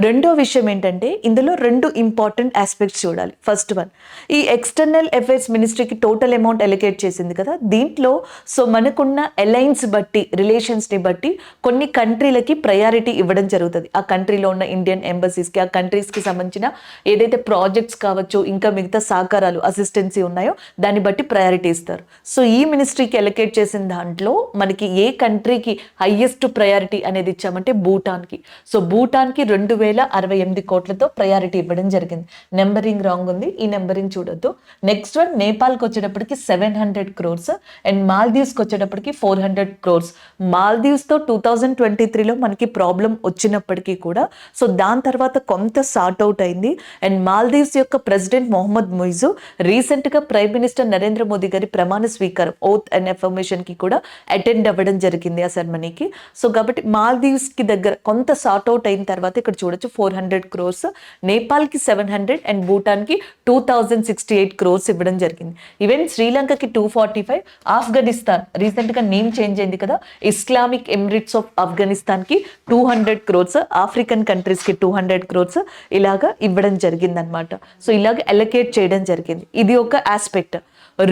రెండో విషయం ఏంటంటే ఇందులో రెండు ఇంపార్టెంట్ ఆస్పెక్ట్స్ చూడాలి. ఫస్ట్ వన్, ఈ ఎక్స్టర్నల్ అఫైర్స్ మినిస్ట్రీకి టోటల్ అమౌంట్ ఎలకేట్ చేసింది కదా, దీంట్లో సో మనకున్న అలయన్స్ బట్టి, రిలేషన్స్ని బట్టి కొన్ని కంట్రీలకి ప్రయారిటీ ఇవ్వడం జరుగుతుంది. ఆ కంట్రీలో ఉన్న ఇండియన్ ఎంబసీస్కి, ఆ కంట్రీస్కి సంబంధించిన ఏదైతే ప్రాజెక్ట్స్ కావచ్చు, ఇంకా మిగతా సహకారాలు, అసిస్టెన్సీ ఉన్నాయో దాన్ని బట్టి ప్రయారిటీ ఇస్తారు. సో ఈ మినిస్ట్రీకి ఎలకేట్ చేసిన దాంట్లో మనకి ఏ కంట్రీకి హైయెస్ట్ ప్రయారిటీ అనేది ఇచ్చామంటే భూటాన్కి. సో భూటాన్కి 2,068 కోట్లతో ప్రయారిటీ ఇవ్వడం జరిగింది. నెంబరింగ్ రాంగ్ ఉంది, ఈ నెంబరింగ్ చూడొద్దు. నెక్స్ట్ వన్, నేపాల్కి వచ్చేటప్పటికి 700 crores అండ్ మాల్దీవ్స్కి వచ్చేటప్పటికి 400 crores. మాల్దీవ్స్తో 2023లో మనకి ప్రాబ్లం వచ్చినప్పటికీ కూడా సో దాని తర్వాత కొంత సార్ట్ అవుట్ అయింది. అండ్ మాల్దీవ్స్ యొక్క ప్రెసిడెంట్ మొహమ్మద్ ముయిజు రీసెంట్గా ప్రైమ్ మినిస్టర్ నరేంద్ర మోదీ గారి ప్రమాణ స్వీకారం, ఓత్ అండ్ అఫర్మేషన్కి కూడా అటెండ్ అవ్వడం జరిగింది ఆ సెరమనీకి. సో కాబట్టి మాల్దీవ్స్కి దగ్గర కొంత సార్ట్ అవుట్ అయిన తర్వాత ఇక్కడ చూడొచ్చు 400 crores, నేపాల్కి 700 అండ్ భూటాన్కి 2,068 crores ఇవ్వడం జరిగింది. ఈవెన్ శ్రీలంకకి 245, ఆఫ్ఘనిస్తాన్ రీసెంట్గా నేమ్ చేంజ్ అయింది కదా, ఇస్లామిక్ ఎమిరేట్స్ ఆఫ్ ఆఫ్ఘనిస్తాన్కి 200 crores, ఆఫ్రికన్ కంట్రీస్కి 200 crores ఇలాగా ఇవ్వడం జరిగింది అనమాట. సో ఇలాగ అలొకేట్ చేయడం జరిగింది. ఇది ఒక ఆస్పెక్ట్.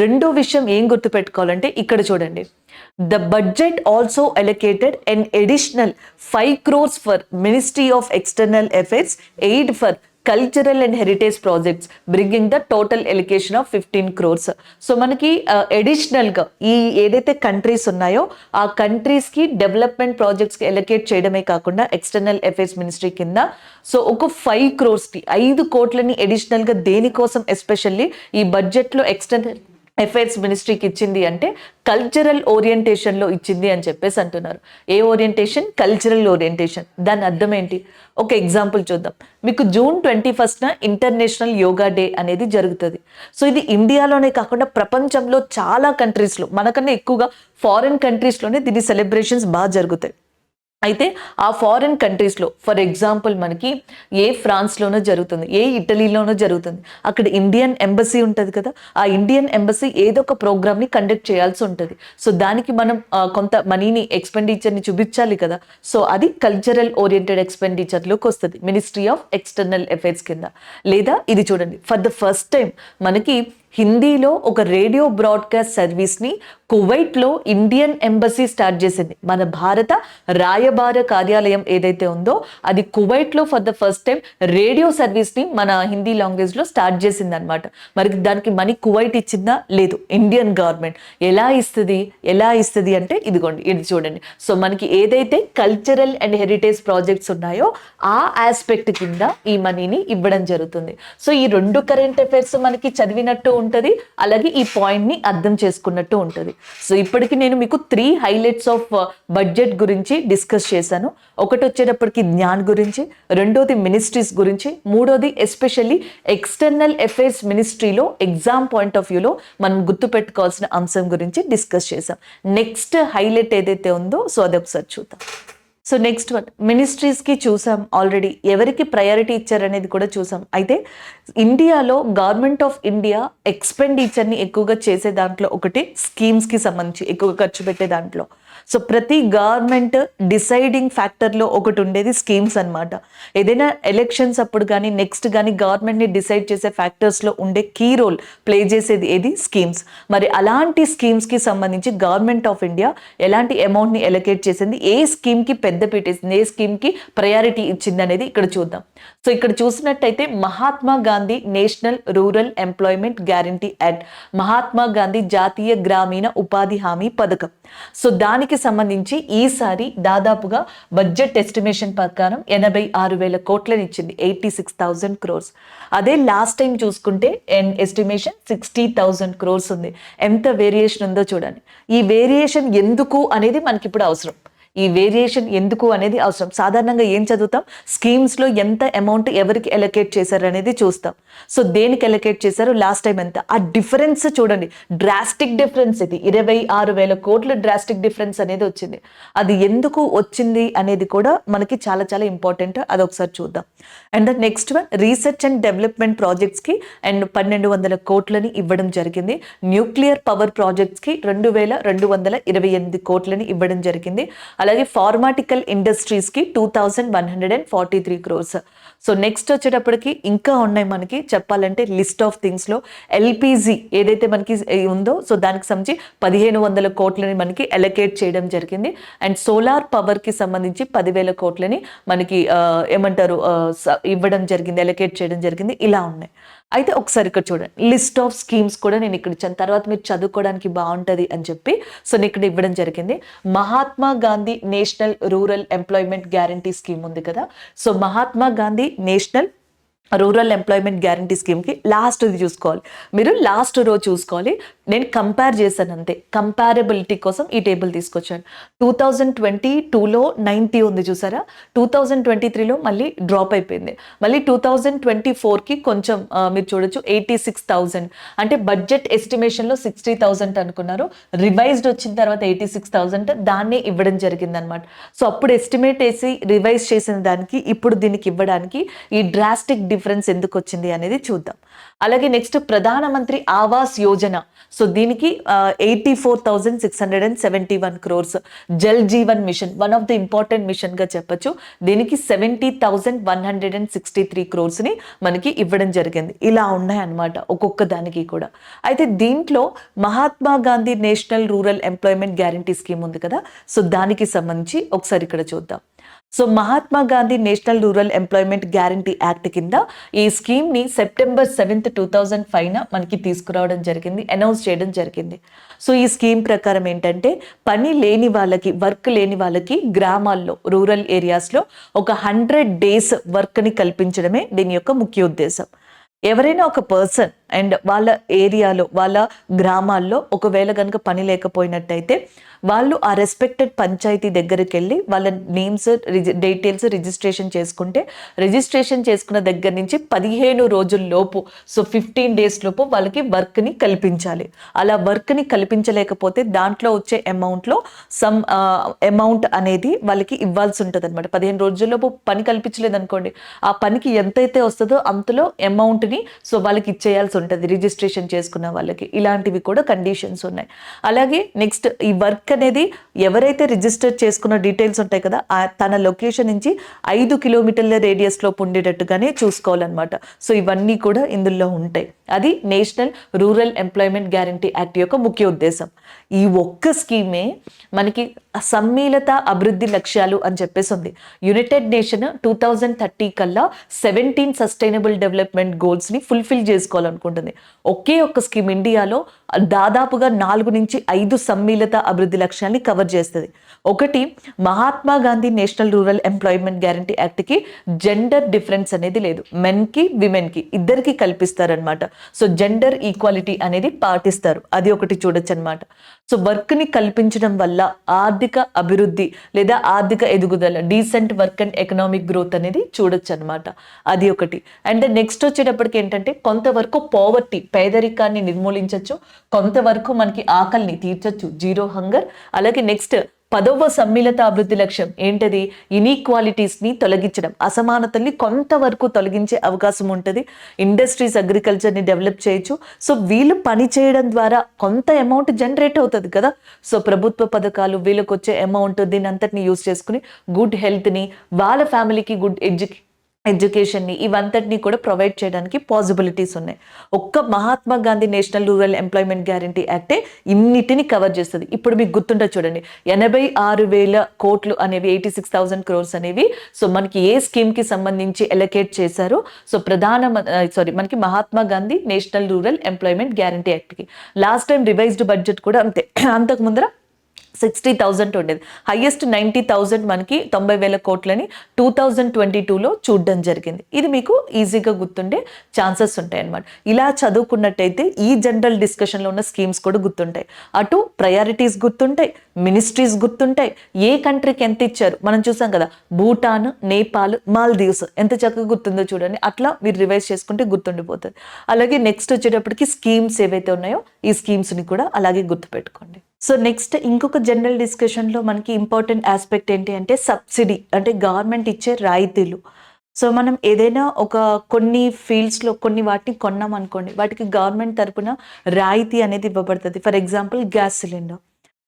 రెండో విషయం ఏం గుర్తుపెట్టుకోవాలంటే ఇక్కడ చూడండి, the budget also allocated an additional 5 crores for Ministry of External Affairs aid for cultural and heritage projects, bringing the total allocation of 15 crores. So మనకి అడిషనల్గా ఈ ఏదైతే కంట్రీస్ ఉన్నాయో ఆ కంట్రీస్కి డెవలప్మెంట్ ప్రాజెక్ట్స్కి ఎలకేట్ చేయడమే కాకుండా ఎక్స్టర్నల్ అఫైర్స్ మినిస్ట్రీ కింద సో ఒక 5 crores, 5 కోట్లని అడిషనల్గా దేనికోసం ఎస్పెషల్లీ ఈ బడ్జెట్లో ఎక్స్టర్నల్ అఫైర్స్ మినిస్ట్రీకి ఇచ్చింది అంటే కల్చరల్ ఓరియంటేషన్లో ఇచ్చింది అని చెప్పేసి అంటున్నారు. ఏ ఓరియంటేషన్? Cultural orientation. దాని అర్థం ఏంటి? ఒక ఎగ్జాంపుల్ చూద్దాం. మీకు June 21st international yoga day అనేది జరుగుతుంది. సో ఇది ఇండియాలోనే కాకుండా ప్రపంచంలో చాలా కంట్రీస్లో, మనకన్నా ఎక్కువగా ఫారిన్ కంట్రీస్లోనే దీని సెలబ్రేషన్స్ బాగా జరుగుతాయి. అయితే ఆ ఫారిన్ కంట్రీస్లో ఫర్ ఎగ్జాంపుల్ మనకి ఏ ఫ్రాన్స్లోనో జరుగుతుంది, ఏ ఇటలీలోనో జరుగుతుంది, అక్కడ ఇండియన్ ఎంబసీ ఉంటుంది కదా, ఆ ఇండియన్ ఎంబసీ ఏదో ఒక ప్రోగ్రామ్ని కండక్ట్ చేయాల్సి ఉంటుంది. సో దానికి మనం కొంత మనీని, ఎక్స్పెండిచర్ని చూపించాలి కదా. సో అది కల్చరల్ ఓరియంటెడ్ ఎక్స్పెండిచర్లోకి వస్తుంది మినిస్ట్రీ ఆఫ్ ఎక్స్టర్నల్ అఫైర్స్ కింద. లేదా ఇది చూడండి, ఫర్ ద ఫస్ట్ టైం మనకి హిందీలో ఒక రేడియో బ్రాడ్కాస్ట్ సర్వీస్ని కువైట్లో ఇండియన్ ఎంబసీ స్టార్ట్ చేసింది. మన భారత రాయబార కార్యాలయం ఏదైతే ఉందో అది కువైట్లో for the first time radio సర్వీస్ని మన హిందీ లాంగ్వేజ్లో స్టార్ట్ చేసింది అనమాట. మరి దానికి మనీ కువైట్ ఇచ్చిందా? లేదు, ఇండియన్ గవర్నమెంట్. ఎలా ఇస్తుంది అంటే ఇదిగోండి, ఇది చూడండి. సో మనకి ఏదైతే కల్చరల్ అండ్ హెరిటేజ్ ప్రాజెక్ట్స్ ఉన్నాయో ఆ ఆస్పెక్ట్ కింద ఈ మనీని ఇవ్వడం జరుగుతుంది. సో ఈ రెండు కరెంట్ అఫైర్స్ మనకి చదివినట్టు ఉంటుంది, అలాగే ఈ పాయింట్ ని అర్థం చేసుకున్నట్టు ఉంటుంది. సో ఇప్పటికి నేను మీకు 3 హైలైట్స్ ఆఫ్ బడ్జెట్ గురించి డిస్కస్ చేశాను. ఒకటి వచ్చేటప్పటికి జ్ఞాన్ గురించి, రెండోది మినిస్ట్రీస్ గురించి, మూడోది ఎస్పెషల్లీ ఎక్స్టర్నల్ అఫైర్స్ మినిస్ట్రీలో ఎగ్జామ్ పాయింట్ ఆఫ్ వ్యూలో మనం గుర్తుపెట్టుకోవాల్సిన అంశం గురించి డిస్కస్ చేసాం. నెక్స్ట్ హైలైట్ ఏదైతే ఉందో సో అదొకసారి చూద్దాం. సో నెక్స్ట్ వన్ మినిస్ట్రీస్కి చూసాం ఆల్రెడీ, ఎవరికి ప్రయారిటీ ఇచ్చారనేది కూడా చూసాం. అయితే ఇండియాలో గవర్నమెంట్ ఆఫ్ ఇండియా ఎక్స్పెండిచర్ని ఎక్కువగా చేసే దాంట్లో ఒకటి స్కీమ్స్కి సంబంధించి ఎక్కువగా ఖర్చు పెట్టే దాంట్లో. సో ప్రతి గవర్నమెంట్ డిసైడింగ్ ఫ్యాక్టర్లో ఒకటి ఉండేది స్కీమ్స్ అనమాట. ఏదైనా ఎలక్షన్స్ అప్పుడు కానీ నెక్స్ట్ కానీ గవర్నమెంట్ని డిసైడ్ చేసే ఫ్యాక్టర్స్లో ఉండే కీ రోల్ ప్లే చేసేది ఏది స్కీమ్స్. మరి అలాంటి స్కీమ్స్కి సంబంధించి గవర్నమెంట్ ఆఫ్ ఇండియా ఎలాంటి అమౌంట్ని ఎలకేట్ చేసింది, ఏ స్కీమ్కి పెద్ద పెట్టేసింది, ఏ స్కీమ్కి ప్రయారిటీ ఇచ్చింది అనేది ఇక్కడ చూద్దాం. సో ఇక్కడ చూసినట్టయితే Mahatma Gandhi National Rural Employment guarantee act, Mahatma Gandhi జాతీయ గ్రామీణ ఉపాధి హామీ పథకం. సో దానికి సంబంధించి ఈసారి దాదాపుగా బడ్జెట్ ఎస్టిమేషన్ ప్రకారం 86,000 కోట్లని ఇచ్చింది, 86,000 crores. అదే లాస్ట్ టైం చూసుకుంటే ఎస్టిమేషన్ 60,000 crores ఉంది. ఎంత వేరియేషన్ ఉందో చూడండి. ఈ వేరియేషన్ ఎందుకు అనేది మనకి ఇప్పుడు అవసరం. ఈ వేరియేషన్ ఎందుకు అనేది అవసరం. సాధారణంగా ఏం చదువుతాం, స్కీమ్స్లో ఎంత అమౌంట్ ఎవరికి ఎలకేట్ చేశారు అనేది చూస్తాం. సో దేనికి ఎలకేట్ చేశారు, లాస్ట్ టైం ఎంత, ఆ డిఫరెన్స్ చూడండి, డ్రాస్టిక్ డిఫరెన్స్. ఇది 26,000 కోట్ల డ్రాస్టిక్ డిఫరెన్స్ అనేది వచ్చింది. అది ఎందుకు వచ్చింది అనేది కూడా మనకి చాలా చాలా ఇంపార్టెంట్, అదొకసారి చూద్దాం. And the next one research and development ప్రాజెక్ట్స్కి అండ్ 1,200 కోట్లని ఇవ్వడం జరిగింది. న్యూక్లియర్ పవర్ ప్రాజెక్ట్స్కి 2,228 కోట్లని ఇవ్వడం జరిగింది. అలాగే ఫార్మాటికల్ ఇండస్ట్రీస్కి 2,143 crores. సో నెక్స్ట్ వచ్చేటప్పటికి ఇంకా ఉన్నాయి మనకి చెప్పాలంటే లిస్ట్ ఆఫ్ థింగ్స్లో. ఎల్పిజి ఏదైతే మనకి ఉందో సో దానికి సంబంధించి 1,500 కోట్లని మనకి ఎలకేట్ చేయడం జరిగింది. అండ్ సోలార్ పవర్కి సంబంధించి 10,000 కోట్లని మనకి ఏమంటారు ఇవ్వడం జరిగింది, ఎలకేట్ చేయడం జరిగింది. ఇలా ఉన్నాయి. అయితే ఒకసారి ఇక్కడ చూడండి, లిస్ట్ ఆఫ్ స్కీమ్స్ కూడా నేను ఇక్కడ ఇచ్చాను, తర్వాత మీరు చదువుకోవడానికి బాగుంటుంది అని చెప్పి సో నేను ఇక్కడ ఇవ్వడం జరిగింది. Mahatma Gandhi National Rural Employment Guarantee Scheme ఉంది కదా, so Mahatma Gandhi National Rural Employment Guarantee స్కీమ్కి లాస్ట్ది చూసుకోవాలి, మీరు లాస్ట్ రో చూసుకోవాలి. నేను కంపేర్ చేశాను అంతే, కంపారబిలిటీ కోసం ఈ టేబుల్ తీసుకొచ్చాను. 2022లో 90 ఉంది చూసారా, 2023లో మళ్ళీ డ్రాప్ అయిపోయింది. మళ్ళీ 2024కి కొంచెం మీరు చూడొచ్చు 86,000, అంటే బడ్జెట్ ఎస్టిమేషన్లో 60,000 అనుకున్నారు, రివైజ్డ్ వచ్చిన తర్వాత 86,000 దాన్నే ఇవ్వడం జరిగింది అనమాట. సో అప్పుడు ఎస్టిమేట్ వేసి రివైజ్ చేసిన దానికి ఇప్పుడు దీనికి ఇవ్వడానికి ఈ డ్రాస్టిక్ డిఫరెన్స్ ఎందుకు వచ్చింది అనేది చూద్దాం. అలాగే నెక్స్ట్ ప్రధానమంత్రి ఆవాస్ యోజన, సో దీనికి 84,671 crores. Jal Jeevan mission one of the important mission గా చెప్పొచ్చు, దీనికి 70,163 crores ని మనకి ఇవ్వడం జరిగింది. ఇలా ఉన్నాయి అన్నమాట ఒక్కొక్క దానికి కూడా. అయితే దీంట్లో Mahatma Gandhi National Rural Employment Guarantee Scheme ఉంది కదా, సో దానికి సంబంధించి ఒకసారి ఇక్కడ చూద్దాం. So Mahatma Gandhi National Rural Employment guarantee act కింద ఈ స్కీమ్ని September 7th, 2005 మనకి తీసుకురావడం జరిగింది, అనౌన్స్ చేయడం జరిగింది. సో ఈ స్కీమ్ ప్రకారం ఏంటంటే పని లేని వాళ్ళకి, వర్క్ లేని వాళ్ళకి గ్రామాల్లో, రూరల్ ఏరియాస్లో ఒక 100 days వర్క్ని కల్పించడమే దీని యొక్క ముఖ్య ఉద్దేశం. ఎవరైనా ఒక పర్సన్ అండ్ వాళ్ళ ఏరియాలో, వాళ్ళ గ్రామాల్లో ఒకవేళ కనుక పని లేకపోయినట్టయితే వాళ్ళు ఆ రెస్పెక్టెడ్ పంచాయతీ దగ్గరికి వెళ్ళి వాళ్ళ నేమ్స్, డీటెయిల్స్ రిజిస్ట్రేషన్ చేసుకుంటే, రిజిస్ట్రేషన్ చేసుకున్న దగ్గర నుంచి 15 రోజుల్లోపు, సో 15 days లోపు వాళ్ళకి వర్క్ని కల్పించాలి. అలా వర్క్ని కల్పించలేకపోతే దాంట్లో వచ్చే అమౌంట్లో సమ్ అమౌంట్ అనేది వాళ్ళకి ఇవ్వాల్సి ఉంటుంది అనమాట. 15 రోజుల్లోపు పని కల్పించలేదు అనుకోండి, ఆ పనికి ఎంతైతే వస్తుందో అంతలో అమౌంట్ని సో వాళ్ళకి ఇచ్చేయాల్సి ఉంటుంది రిజిస్ట్రేషన్ చేసుకున్న వాళ్ళకి. ఇలాంటివి కూడా కండిషన్స్ ఉన్నాయి. అలాగే నెక్స్ట్ ఈ వర్క్ అనేది ఎవరైతే రిజిస్టర్ చేసుకున్న డీటెయిల్స్ ఉంటాయి కదా, తన లొకేషన్ నుంచి 5 kilometers రేడియస్లో ఉండేటట్టుగానే చూసుకోవాలన్నమాట. సో ఇవన్నీ కూడా ఇందులో ఉంటాయి. అది national Rural Employment guarantee act యొక్క ముఖ్య ఉద్దేశం. ఈ ఒక్క స్కీమే మనకి సమ్మిళిత అభివృద్ధి లక్ష్యాలు అని చెప్పేసి ఉంది. యునైటెడ్ నేషన్ 2030 కల్లా 17 సస్టైనబుల్ డెవలప్మెంట్ గోల్స్ని ఫుల్ఫిల్ చేసుకోవాలనుకుంటున్నారు. అనుకుంటుంది. ఒకే ఒక్క స్కీమ్ ఇండియాలో దాదాపుగా 4 నుంచి 5 సమ్మిళిత అభివృద్ధి లక్ష్యాల్ని కవర్ చేస్తుంది. ఒకటి, Mahatma Gandhi National Rural Employment Guarantee యాక్ట్కి జెండర్ డిఫరెన్స్ అనేది లేదు. మెన్కి విమెన్కి ఇద్దరికి కల్పిస్తారనమాట. సో జెండర్ ఈక్వాలిటీ అనేది పాటిస్తారు. అది ఒకటి చూడొచ్చు అనమాట. సో వర్క్ని కల్పించడం వల్ల ఆర్థిక అభివృద్ధి లేదా ఆర్థిక ఎదుగుదల, decent work and economic growth అనేది చూడొచ్చు అనమాట. అది ఒకటి. అండ్ నెక్స్ట్ వచ్చేటప్పటికి ఏంటంటే కొంతవరకు పావర్టీ, పేదరికాన్ని నిర్మూలించవచ్చు, కొంతవరకు మనకి ఆకలిని తీర్చచ్చు, జీరో హంగర్. అలాగే నెక్స్ట్ 10వ సమ్మిళిత అభివృద్ధి లక్ష్యం ఏంటది? ఇన్ఈక్వాలిటీస్ని తొలగించడం, అసమానతల్ని కొంతవరకు తొలగించే అవకాశం ఉంటుంది. ఇండస్ట్రీస్, అగ్రికల్చర్ని డెవలప్ చేయొచ్చు. సో వీళ్ళు పని చేయడం ద్వారా కొంత అమౌంట్ జనరేట్ అవుతుంది కదా. సో ప్రభుత్వ పథకాలు, వీళ్ళకి వచ్చే అమౌంట్, దీని అంతటిని యూజ్ చేసుకుని గుడ్ హెల్త్ని, వాళ్ళ ఫ్యామిలీకి గుడ్ ఎడ్యుకేషన్ని, ఇవంతటిని కూడా ప్రొవైడ్ చేయడానికి పాసిబిలిటీస్ ఉన్నాయి. ఒక్క Mahatma Gandhi National Rural Employment Guarantee యాక్టే ఇన్నిటిని కవర్ చేస్తుంది. ఇప్పుడు మీకు గుర్తుంటే చూడండి, 86,000 కోట్లు అనేవి, 86,000 crores అనేవి సో మనకి ఏ స్కీమ్కి సంబంధించి ఎలకేట్ చేశారు? సో మనకి Mahatma Gandhi National Rural Employment Guarantee యాక్ట్కి. లాస్ట్ టైం రివైజ్డ్ బడ్జెట్ కూడా అంతే. అంతకు ముందర 60,000 ఉండేది. హైయెస్ట్ 90,000 మనకి 90,000 కోట్లని 2022లో చూడడం జరిగింది. ఇది మీకు ఈజీగా గుర్తుండే ఛాన్సెస్ ఉంటాయి అన్నమాట. ఇలా చదువుకున్నట్టయితే ఈ జనరల్ డిస్కషన్లో ఉన్న స్కీమ్స్ కూడా గుర్తుంటాయి. అటు ప్రయారిటీస్ గుర్తుంటాయి, మినిస్ట్రీస్ గుర్తుంటాయి, ఏ కంట్రీకి ఎంత ఇచ్చారు మనం చూసాం కదా. భూటాన్, నేపాల్, మాల్దీవ్స్ ఎంత చక్కగా గుర్తుందో చూడండి. అట్లా మీరు రివైజ్ చేసుకుంటే గుర్తుండిపోతుంది. అలాగే నెక్స్ట్ వచ్చేటప్పటికి స్కీమ్స్ ఏవైతే ఉన్నాయో ఈ స్కీమ్స్ని కూడా అలాగే గుర్తుపెట్టుకోండి. సో నెక్స్ట్ ఇంకొక జనరల్ డిస్కషన్లో మనకి ఇంపార్టెంట్ ఆస్పెక్ట్ ఏంటి అంటే సబ్సిడీ, అంటే గవర్నమెంట్ ఇచ్చే రాయితీలు. సో మనం ఏదైనా కొన్ని ఫీల్డ్స్లో కొన్ని వాటిని కొన్నాం అనుకోండి, వాటికి గవర్నమెంట్ తరపున రాయితీ అనేది ఇవ్వబడుతుంది. For example gas cylinder.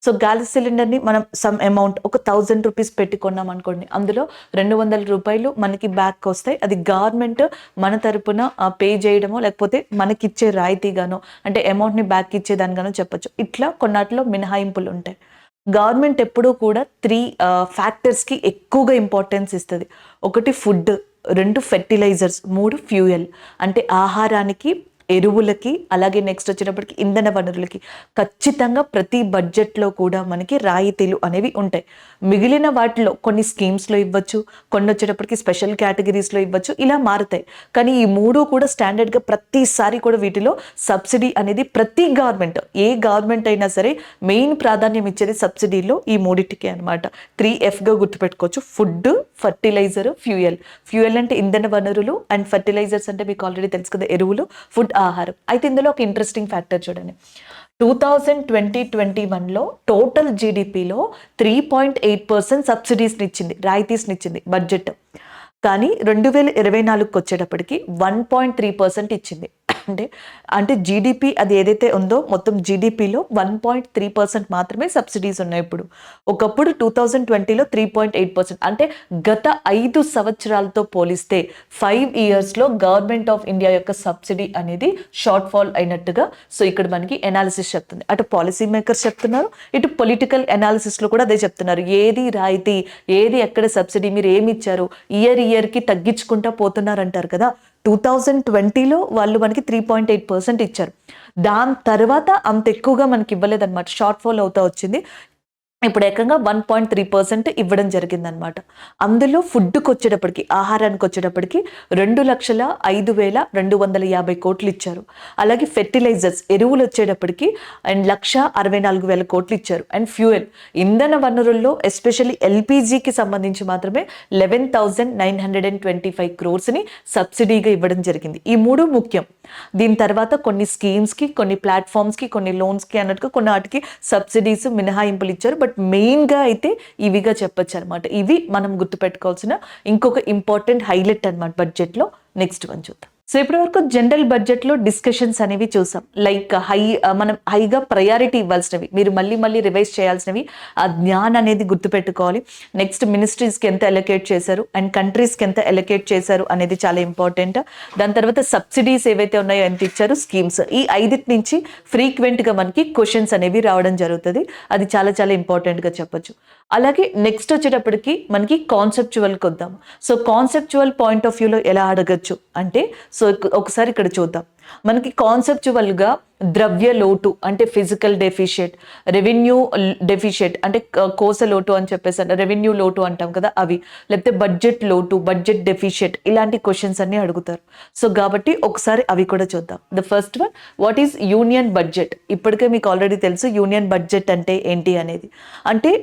So gas సిలిండర్ని మనం సమ్ అమౌంట్, ఒక 1000 రూపీస్ పెట్టి కొన్నాం అనుకోండి, అందులో 200 రూపాయలు మనకి బ్యాక్ వస్తాయి. అది గవర్నమెంట్ మన తరపున పే చేయడమో లేకపోతే మనకిచ్చే రాయితీగానో, అంటే అమౌంట్ని బ్యాక్ ఇచ్చేదానిగానో చెప్పొచ్చు. ఇట్లా కొన్నాటిలో మినహాయింపులు ఉంటాయి. గవర్నమెంట్ ఎప్పుడూ కూడా 3 ఫ్యాక్టర్స్కి ఎక్కువగా ఇంపార్టెన్స్ ఇస్తుంది. ఒకటి ఫుడ్, 2 ఫెర్టిలైజర్స్, 3 ఫ్యూయల్, అంటే ఆహారానికి, ఎరువులకి, అలాగే నెక్స్ట్ వచ్చేటప్పటికి ఇంధన వనరులకి ఖచ్చితంగా ప్రతి బడ్జెట్లో కూడా మనకి రాయితీలు అనేవి ఉంటాయి. మిగిలిన వాటిలో కొన్ని స్కీమ్స్లో ఇవ్వచ్చు, కొన్ని వచ్చేటప్పటికి స్పెషల్ కేటగిరీస్లో ఇవ్వచ్చు, ఇలా మారుతాయి. కానీ ఈ 3 కూడా స్టాండర్డ్గా ప్రతిసారి కూడా వీటిలో సబ్సిడీ అనేది ప్రతి గవర్నమెంట్, ఏ గవర్నమెంట్ అయినా సరే మెయిన్ ప్రాధాన్యం ఇచ్చేది సబ్సిడీలో ఈ 3టికే అనమాట. 3Fగా గుర్తుపెట్టుకోవచ్చు. Food, fertiliser, fuel. ఫ్యూయల్ అంటే ఇంధన వనరులు, అండ్ ఫర్టిలైజర్స్ అంటే మీకు ఆల్రెడీ తెలుసు కదా, ఎరువులు, ఫుడ్, ఆహారం. అయితే ఇందులో ఒక ఇంట్రెస్టింగ్ ఫ్యాక్టర్ చూడండి. 2020-21లో టోటల్ జీడిపిలో 3.8% సబ్సిడీస్ని ఇచ్చింది, రాయితీస్ని ఇచ్చింది బడ్జెట్. కానీ 2024కి వచ్చేటప్పటికి 1.3% ఇచ్చింది. అంటే జీడిపి అది ఏదైతే ఉందో మొత్తం జీడిపిలో 1.3% మాత్రమే సబ్సిడీస్ ఉన్నాయి ఇప్పుడు. ఒకప్పుడు 2020లో 3.8%. అంటే గత 5 సంవత్సరాలతో పోలిస్తే 5 ఇయర్స్లో గవర్నమెంట్ ఆఫ్ ఇండియా యొక్క సబ్సిడీ అనేది షార్ట్ ఫాల్ అయినట్టుగా సో ఇక్కడ మనకి ఎనాలిసిస్ చెప్తుంది. అటు పాలసీ మేకర్స్ చెప్తున్నారు, ఇటు పొలిటికల్ ఎనాలిసిస్లో కూడా అదే చెప్తున్నారు. ఏది రాయితీ, ఏది ఎక్కడ సబ్సిడీ, మీరు ఏమి ఇచ్చారు, ఇయర్కి తగ్గించుకుంటా పోతున్నారంటారు కదా. 2020లో వాళ్ళు మనకి 3.8% ఇచ్చారు. దాని తర్వాత అంత ఎక్కువగా మనకి ఇవ్వలేదన్నమాట, షార్ట్ ఫాల్ అవుతా వచ్చింది. ఇప్పుడు ఏకంగా 1.3% ఇవ్వడం జరిగిందనమాట. అందులో ఫుడ్కి వచ్చేటప్పటికి, ఆహారానికి వచ్చేటప్పటికి 2,05,250 కోట్లు ఇచ్చారు. అలాగే ఫెర్టిలైజర్స్, ఎరువులు వచ్చేటప్పటికి 1,64,000 కోట్లు ఇచ్చారు. అండ్ ఫ్యూయల్, ఇంధన వనరుల్లో ఎస్పెషల్లీ ఎల్పిజికి సంబంధించి మాత్రమే 11,925 crores సబ్సిడీగా ఇవ్వడం జరిగింది. ఈ 3 ముఖ్యం. దీని తర్వాత కొన్ని స్కీమ్స్కి, కొన్ని ప్లాట్ఫామ్స్కి, కొన్ని లోన్స్కి అన్నట్టుగా కొన్ని వాటికి సబ్సిడీస్, మినహాయింపులు ఇచ్చారు. బట్ మెయిన్గా అయితే ఇవిగా చెప్పొచ్చు అనమాట. ఇవి మనం గుర్తుపెట్టుకోవాల్సిన ఇంకొక ఇంపార్టెంట్ హైలైట్ అనమాట బడ్జెట్లో. నెక్స్ట్ వన్ చూద్దాం. సో ఇప్పటి వరకు జనరల్ బడ్జెట్లో డిస్కషన్స్ అనేవి చూసాం. లైక్ మనం హైగా ప్రయారిటీ ఇవ్వాల్సినవి, మీరు మళ్ళీ రివైజ్ చేయాల్సినవి, ఆ జ్ఞాన్ అనేది గుర్తుపెట్టుకోవాలి. నెక్స్ట్ మినిస్ట్రీస్కి ఎంత ఎలకేట్ చేశారు అండ్ కంట్రీస్కి ఎంత ఎలకేట్ చేశారు అనేది చాలా ఇంపార్టెంట్. దాని తర్వాత సబ్సిడీస్ ఏవైతే ఉన్నాయో ఎంత ఇచ్చారు, స్కీమ్స్, ఈ 5 నుంచి ఫ్రీక్వెంట్గా మనకి క్వశ్చన్స్ అనేవి రావడం జరుగుతుంది. అది చాలా ఇంపార్టెంట్గా చెప్పొచ్చు. అలాగే నెక్స్ట్ వచ్చేటప్పటికి మనకి కాన్సెప్చువల్కి వద్దాం. సో కాన్సెప్చువల్ పాయింట్ ఆఫ్ వ్యూలో ఎలా అడగచ్చు అంటే, సో ఒకసారి ఇక్కడ చూద్దాం. మనకి కాన్సెప్చువల్గా ద్రవ్య లోటు అంటే ఫిజికల్ డెఫిషియట్, రెవెన్యూ డెఫిషియట్ అంటే కోస లోటు అని చెప్పేసి రెవెన్యూ లోటు అంటాం కదా అవి, లేకపోతే బడ్జెట్ లోటు, బడ్జెట్ డెఫిషియట్, ఇలాంటి క్వశ్చన్స్ అన్ని అడుగుతారు. సో కాబట్టి ఒకసారి అవి కూడా చూద్దాం. The first one, what is union budget? ఇప్పటికే మీకు ఆల్రెడీ తెలుసు యూనియన్ బడ్జెట్ అంటే ఏంటి అనేది. అంటే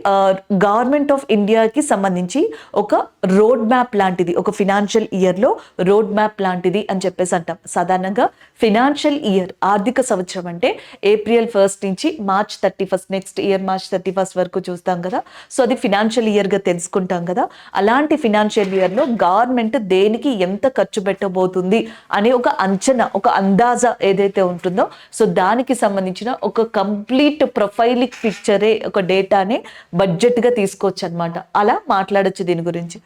గవర్నమెంట్ ఆఫ్ ఇండియాకి సంబంధించి ఒక రోడ్ మ్యాప్ లాంటిది, ఒక ఫినాన్షియల్ ఇయర్లో రోడ్ మ్యాప్ లాంటిది అని చెప్పేసి అంటాం. సాధారణంగా ఫినాన్షియల్ ఇయర్, ఆర్థిక సంవత్సరం అంటే ఏప్రిల్ 1 నుంచి మార్చ్ 31, నెక్స్ట్ ఇయర్ మార్చ్ 31 వరకు చూస్తాం కదా. సో అది ఫినాన్షియల్ ఇయర్గా తెలుసుకుంటాం కదా. అలాంటి ఫినాన్షియల్ ఇయర్లో గవర్నమెంట్ దేనికి ఎంత ఖర్చు పెట్టబోతుంది అనే ఒక అంచనా, ఒక అందాజా ఏదైతే ఉంటుందో, సో దానికి సంబంధించిన ఒక కంప్లీట్ ప్రొఫైలిక్ పిక్చరే, ఒక డేటానే బడ్జెట్గా తీసుకోవచ్చు అనమాట. అలా మాట్లాడొచ్చు దీని గురించి.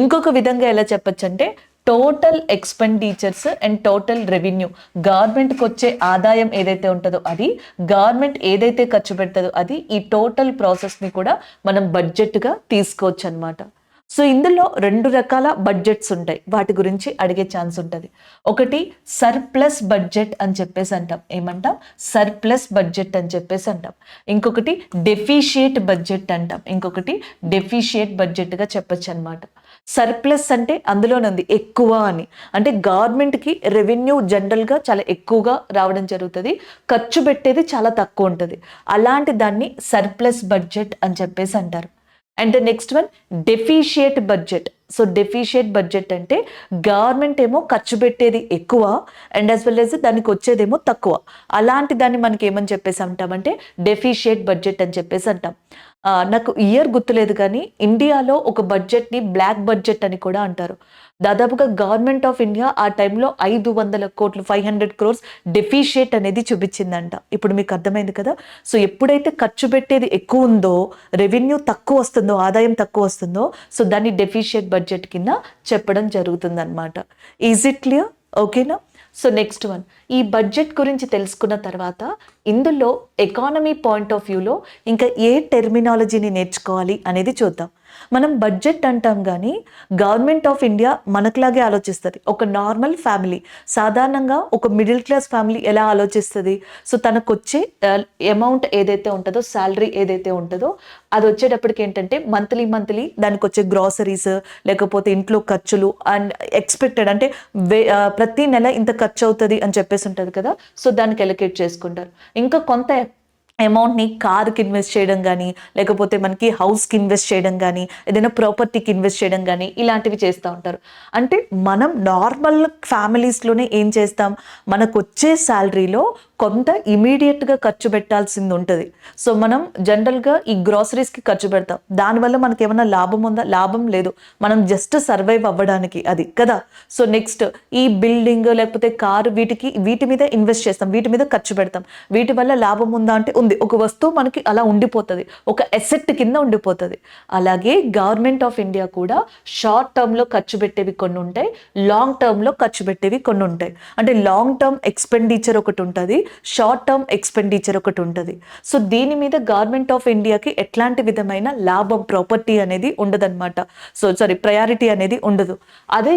ఇంకొక విధంగా ఎలా చెప్పచ్చు అంటే total expenditures and total revenue, గవర్నమెంట్కి వచ్చే ఆదాయం ఏదైతే ఉంటుందో అది, గవర్నమెంట్ ఏదైతే ఖర్చు పెడుతుందో అది, ఈ టోటల్ ప్రాసెస్ని కూడా మనం బడ్జెట్గా తీసుకోవచ్చు అనమాట. సో ఇందులో 2 రకాల బడ్జెట్స్ ఉంటాయి, వాటి గురించి అడిగే ఛాన్స్ ఉంటుంది. ఒకటి సర్ప్లస్ బడ్జెట్ అని చెప్పేసి అంటాం. ఏమంటాం? సర్ప్లస్ బడ్జెట్ అని చెప్పేసి అంటాం. ఇంకొకటి డెఫిషియేట్ బడ్జెట్ అంటాం. ఇంకొకటి డెఫిషియేట్ బడ్జెట్గా చెప్పచ్చు అనమాట. సర్ప్లస్ అంటే అందులోనే ఉంది ఎక్కువ అని, అంటే గవర్నమెంట్కి రెవెన్యూ జనరల్గా చాలా ఎక్కువగా రావడం జరుగుతుంది, ఖర్చు పెట్టేది చాలా తక్కువ ఉంటుంది. అలాంటి దాన్ని సర్ప్లస్ బడ్జెట్ అని చెప్పేసి అంటారు. And the next one deficit budget. So deficit budget అంటే గవర్నమెంట్ ఏమో ఖర్చు పెట్టేది ఎక్కువ అండ్ యాజ్ వెల్ యాజ్ దానికి వచ్చేదేమో తక్కువ. అలాంటి దాన్ని మనకి ఏమని చెప్పేసి అంటామంటే డెఫిషియేట్ బడ్జెట్ అని చెప్పేసి అంటాం. నాకు ఇయర్ గుర్తులేదు కానీ ఇండియాలో ఒక బడ్జెట్ని బ్లాక్ బడ్జెట్ అని కూడా అంటారు. దాదాపుగా గవర్నమెంట్ ఆఫ్ ఇండియా ఆ టైంలో 500 కోట్లు, 500 crores డెఫిషియేట్ అనేది చూపించిందంట. ఇప్పుడు మీకు అర్థమైంది కదా. సో ఎప్పుడైతే ఖర్చు పెట్టేది ఎక్కువ ఉందో, రెవెన్యూ తక్కువ వస్తుందో, ఆదాయం తక్కువ వస్తుందో, సో దాన్ని డెఫిషియేట్ బడ్జెట్ కింద చెప్పడం జరుగుతుంది అనమాట. Is it clear? ఓకేనా? సో నెక్స్ట్ వన్, ఈ బడ్జెట్ గురించి తెలుసుకున్న తర్వాత ఇందులో ఎకానమీ పాయింట్ ఆఫ్ వ్యూలో ఇంకా ఏ టెర్మినాలజీని నేర్చుకోవాలి అనేది చూద్దాం. మనం బడ్జెట్ అంటాం కానీ గవర్నమెంట్ ఆఫ్ ఇండియా మనకులాగే ఆలోచిస్తుంది. ఒక నార్మల్ ఫ్యామిలీ, సాధారణంగా ఒక మిడిల్ క్లాస్ ఫ్యామిలీ ఎలా ఆలోచిస్తుంది? సో తనకు వచ్చే అమౌంట్ ఏదైతే ఉంటుందో, శాలరీ ఏదైతే ఉంటుందో, అది వచ్చేటప్పటికి ఏంటంటే మంత్లీ దానికి వచ్చే గ్రాసరీస్, లేకపోతే ఇంట్లో ఖర్చులు అండ్ ఎక్స్పెక్టెడ్ అంటే ప్రతి నెల ఇంత ఖర్చు అవుతుంది అని చెప్పేసి ఉంటుంది కదా. సో దానికి ఎలకేట్ చేసుకుంటారు. ఇంకా కొంత అమౌంట్ని కార్కి ఇన్వెస్ట్ చేయడం కానీ, లేకపోతే మనకి హౌస్కి ఇన్వెస్ట్ చేయడం కానీ, ఏదైనా ప్రాపర్టీకి ఇన్వెస్ట్ చేయడం కానీ, ఇలాంటివి చేస్తూ ఉంటారు. అంటే మనం నార్మల్ ఫ్యామిలీస్లోనే ఏం చేస్తాం, మనకు వచ్చే శాలరీలో కొంత ఇమీడియట్గా ఖర్చు పెట్టాల్సింది ఉంటుంది. సో మనం జనరల్గా ఈ గ్రాసరీస్కి ఖర్చు పెడతాం. దానివల్ల మనకి ఏమైనా లాభం ఉందా? లాభం లేదు. మనం జస్ట్ సర్వైవ్ అవ్వడానికి అది కదా. సో నెక్స్ట్ ఈ బిల్డింగ్ లేకపోతే కారు, వీటి మీద ఇన్వెస్ట్ చేస్తాం, వీటి మీద ఖర్చు పెడతాం. వీటి వల్ల లాభం ఉందా అంటే ఉంది. ఒక వస్తువు మనకి అలా ఉండిపోతుంది, ఒక ఎసెట్ కింద ఉండిపోతుంది. అలాగే గవర్నమెంట్ ఆఫ్ ఇండియా కూడా షార్ట్ టర్మ్లో ఖర్చు పెట్టేవి కొన్ని ఉంటాయి, లాంగ్ టర్మ్లో ఖర్చు పెట్టేవి కొన్ని ఉంటాయి. అంటే లాంగ్ టర్మ్ ఎక్స్పెండిచర్ ఒకటి ఉంటుంది, షార్ట్ టర్మ్ ఎక్స్పెండిచర్ ఒకటి ఉంటుంది. సో దీని మీద గవర్నమెంట్ ఆఫ్ ఇండియాకి ఎట్లాంటి విధమైన లాభం, ప్రాపర్టీ అనేది ఉండదన్నమాట. ప్రయారిటీ అనేది ఉండదు. అదే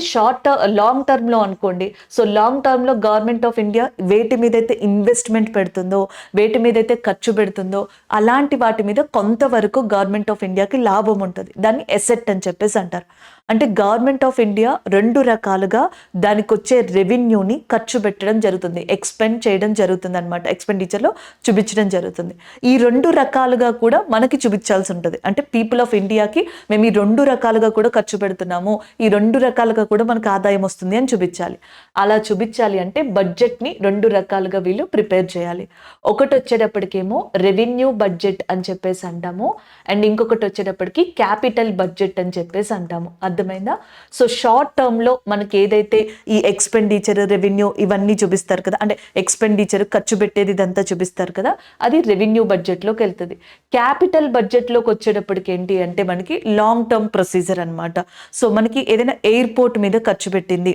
లాంగ్ టర్మ్లో అనుకోండి, సో లాంగ్ టర్మ్లో గవర్నమెంట్ ఆఫ్ ఇండియా వేటి మీద అయితే ఇన్వెస్ట్మెంట్ పెడుతుందో, వేటి మీద అయితే ఖర్చు పెడుతుందో, అలాంటి వాటి మీద కొంతవరకు గవర్నమెంట్ ఆఫ్ ఇండియాకి లాభం ఉంటుంది. దాన్ని ఎసెట్ అని చెప్పేసి అంటారు. అంటే గవర్నమెంట్ ఆఫ్ ఇండియా 2 రకాలుగా దానికి వచ్చే రెవెన్యూని ఖర్చు పెట్టడం జరుగుతుంది, ఎక్స్పెండ్ చేయడం జరుగుతుంది అనమాట. ఎక్స్పెండిచర్లో చూపించడం జరుగుతుంది. ఈ 2 రకాలుగా కూడా మనకి చూపించాల్సి ఉంటుంది. అంటే పీపుల్ ఆఫ్ ఇండియాకి మేము ఈ 2 రకాలుగా కూడా ఖర్చు పెడుతున్నాము, ఈ 2 రకాలుగా కూడా మనకు ఆదాయం వస్తుంది అని చూపించాలి. అలా చూపించాలి అంటే బడ్జెట్ని 2 రకాలుగా వీళ్ళు ప్రిపేర్ చేయాలి. ఒకటి వచ్చేటప్పటికేమో రెవెన్యూ బడ్జెట్ అని చెప్పేసి అంటాము, అండ్ ఇంకొకటి వచ్చేటప్పటికి క్యాపిటల్ బడ్జెట్ అని చెప్పేసి అంటాము. అర్థమైందా? సో షార్ట్ టర్మ్లో మనకి ఏదైతే ఈ ఎక్స్పెండిచర్, రెవెన్యూ ఇవన్నీ చూపిస్తారు కదా, అంటే ఎక్స్పెండిచర్ ఖర్చు పెట్టేది ఇదంతా చూపిస్తారు కదా, అది రెవెన్యూ బడ్జెట్లోకి వెళ్తుంది. క్యాపిటల్ బడ్జెట్లోకి వచ్చేటప్పటికి ఏంటి అంటే మనకి లాంగ్ టర్మ్ ప్రొసీజర్ అనమాట. సో మనకి ఏదైనా ఎయిర్పోర్ట్ మీద ఖర్చు పెట్టింది,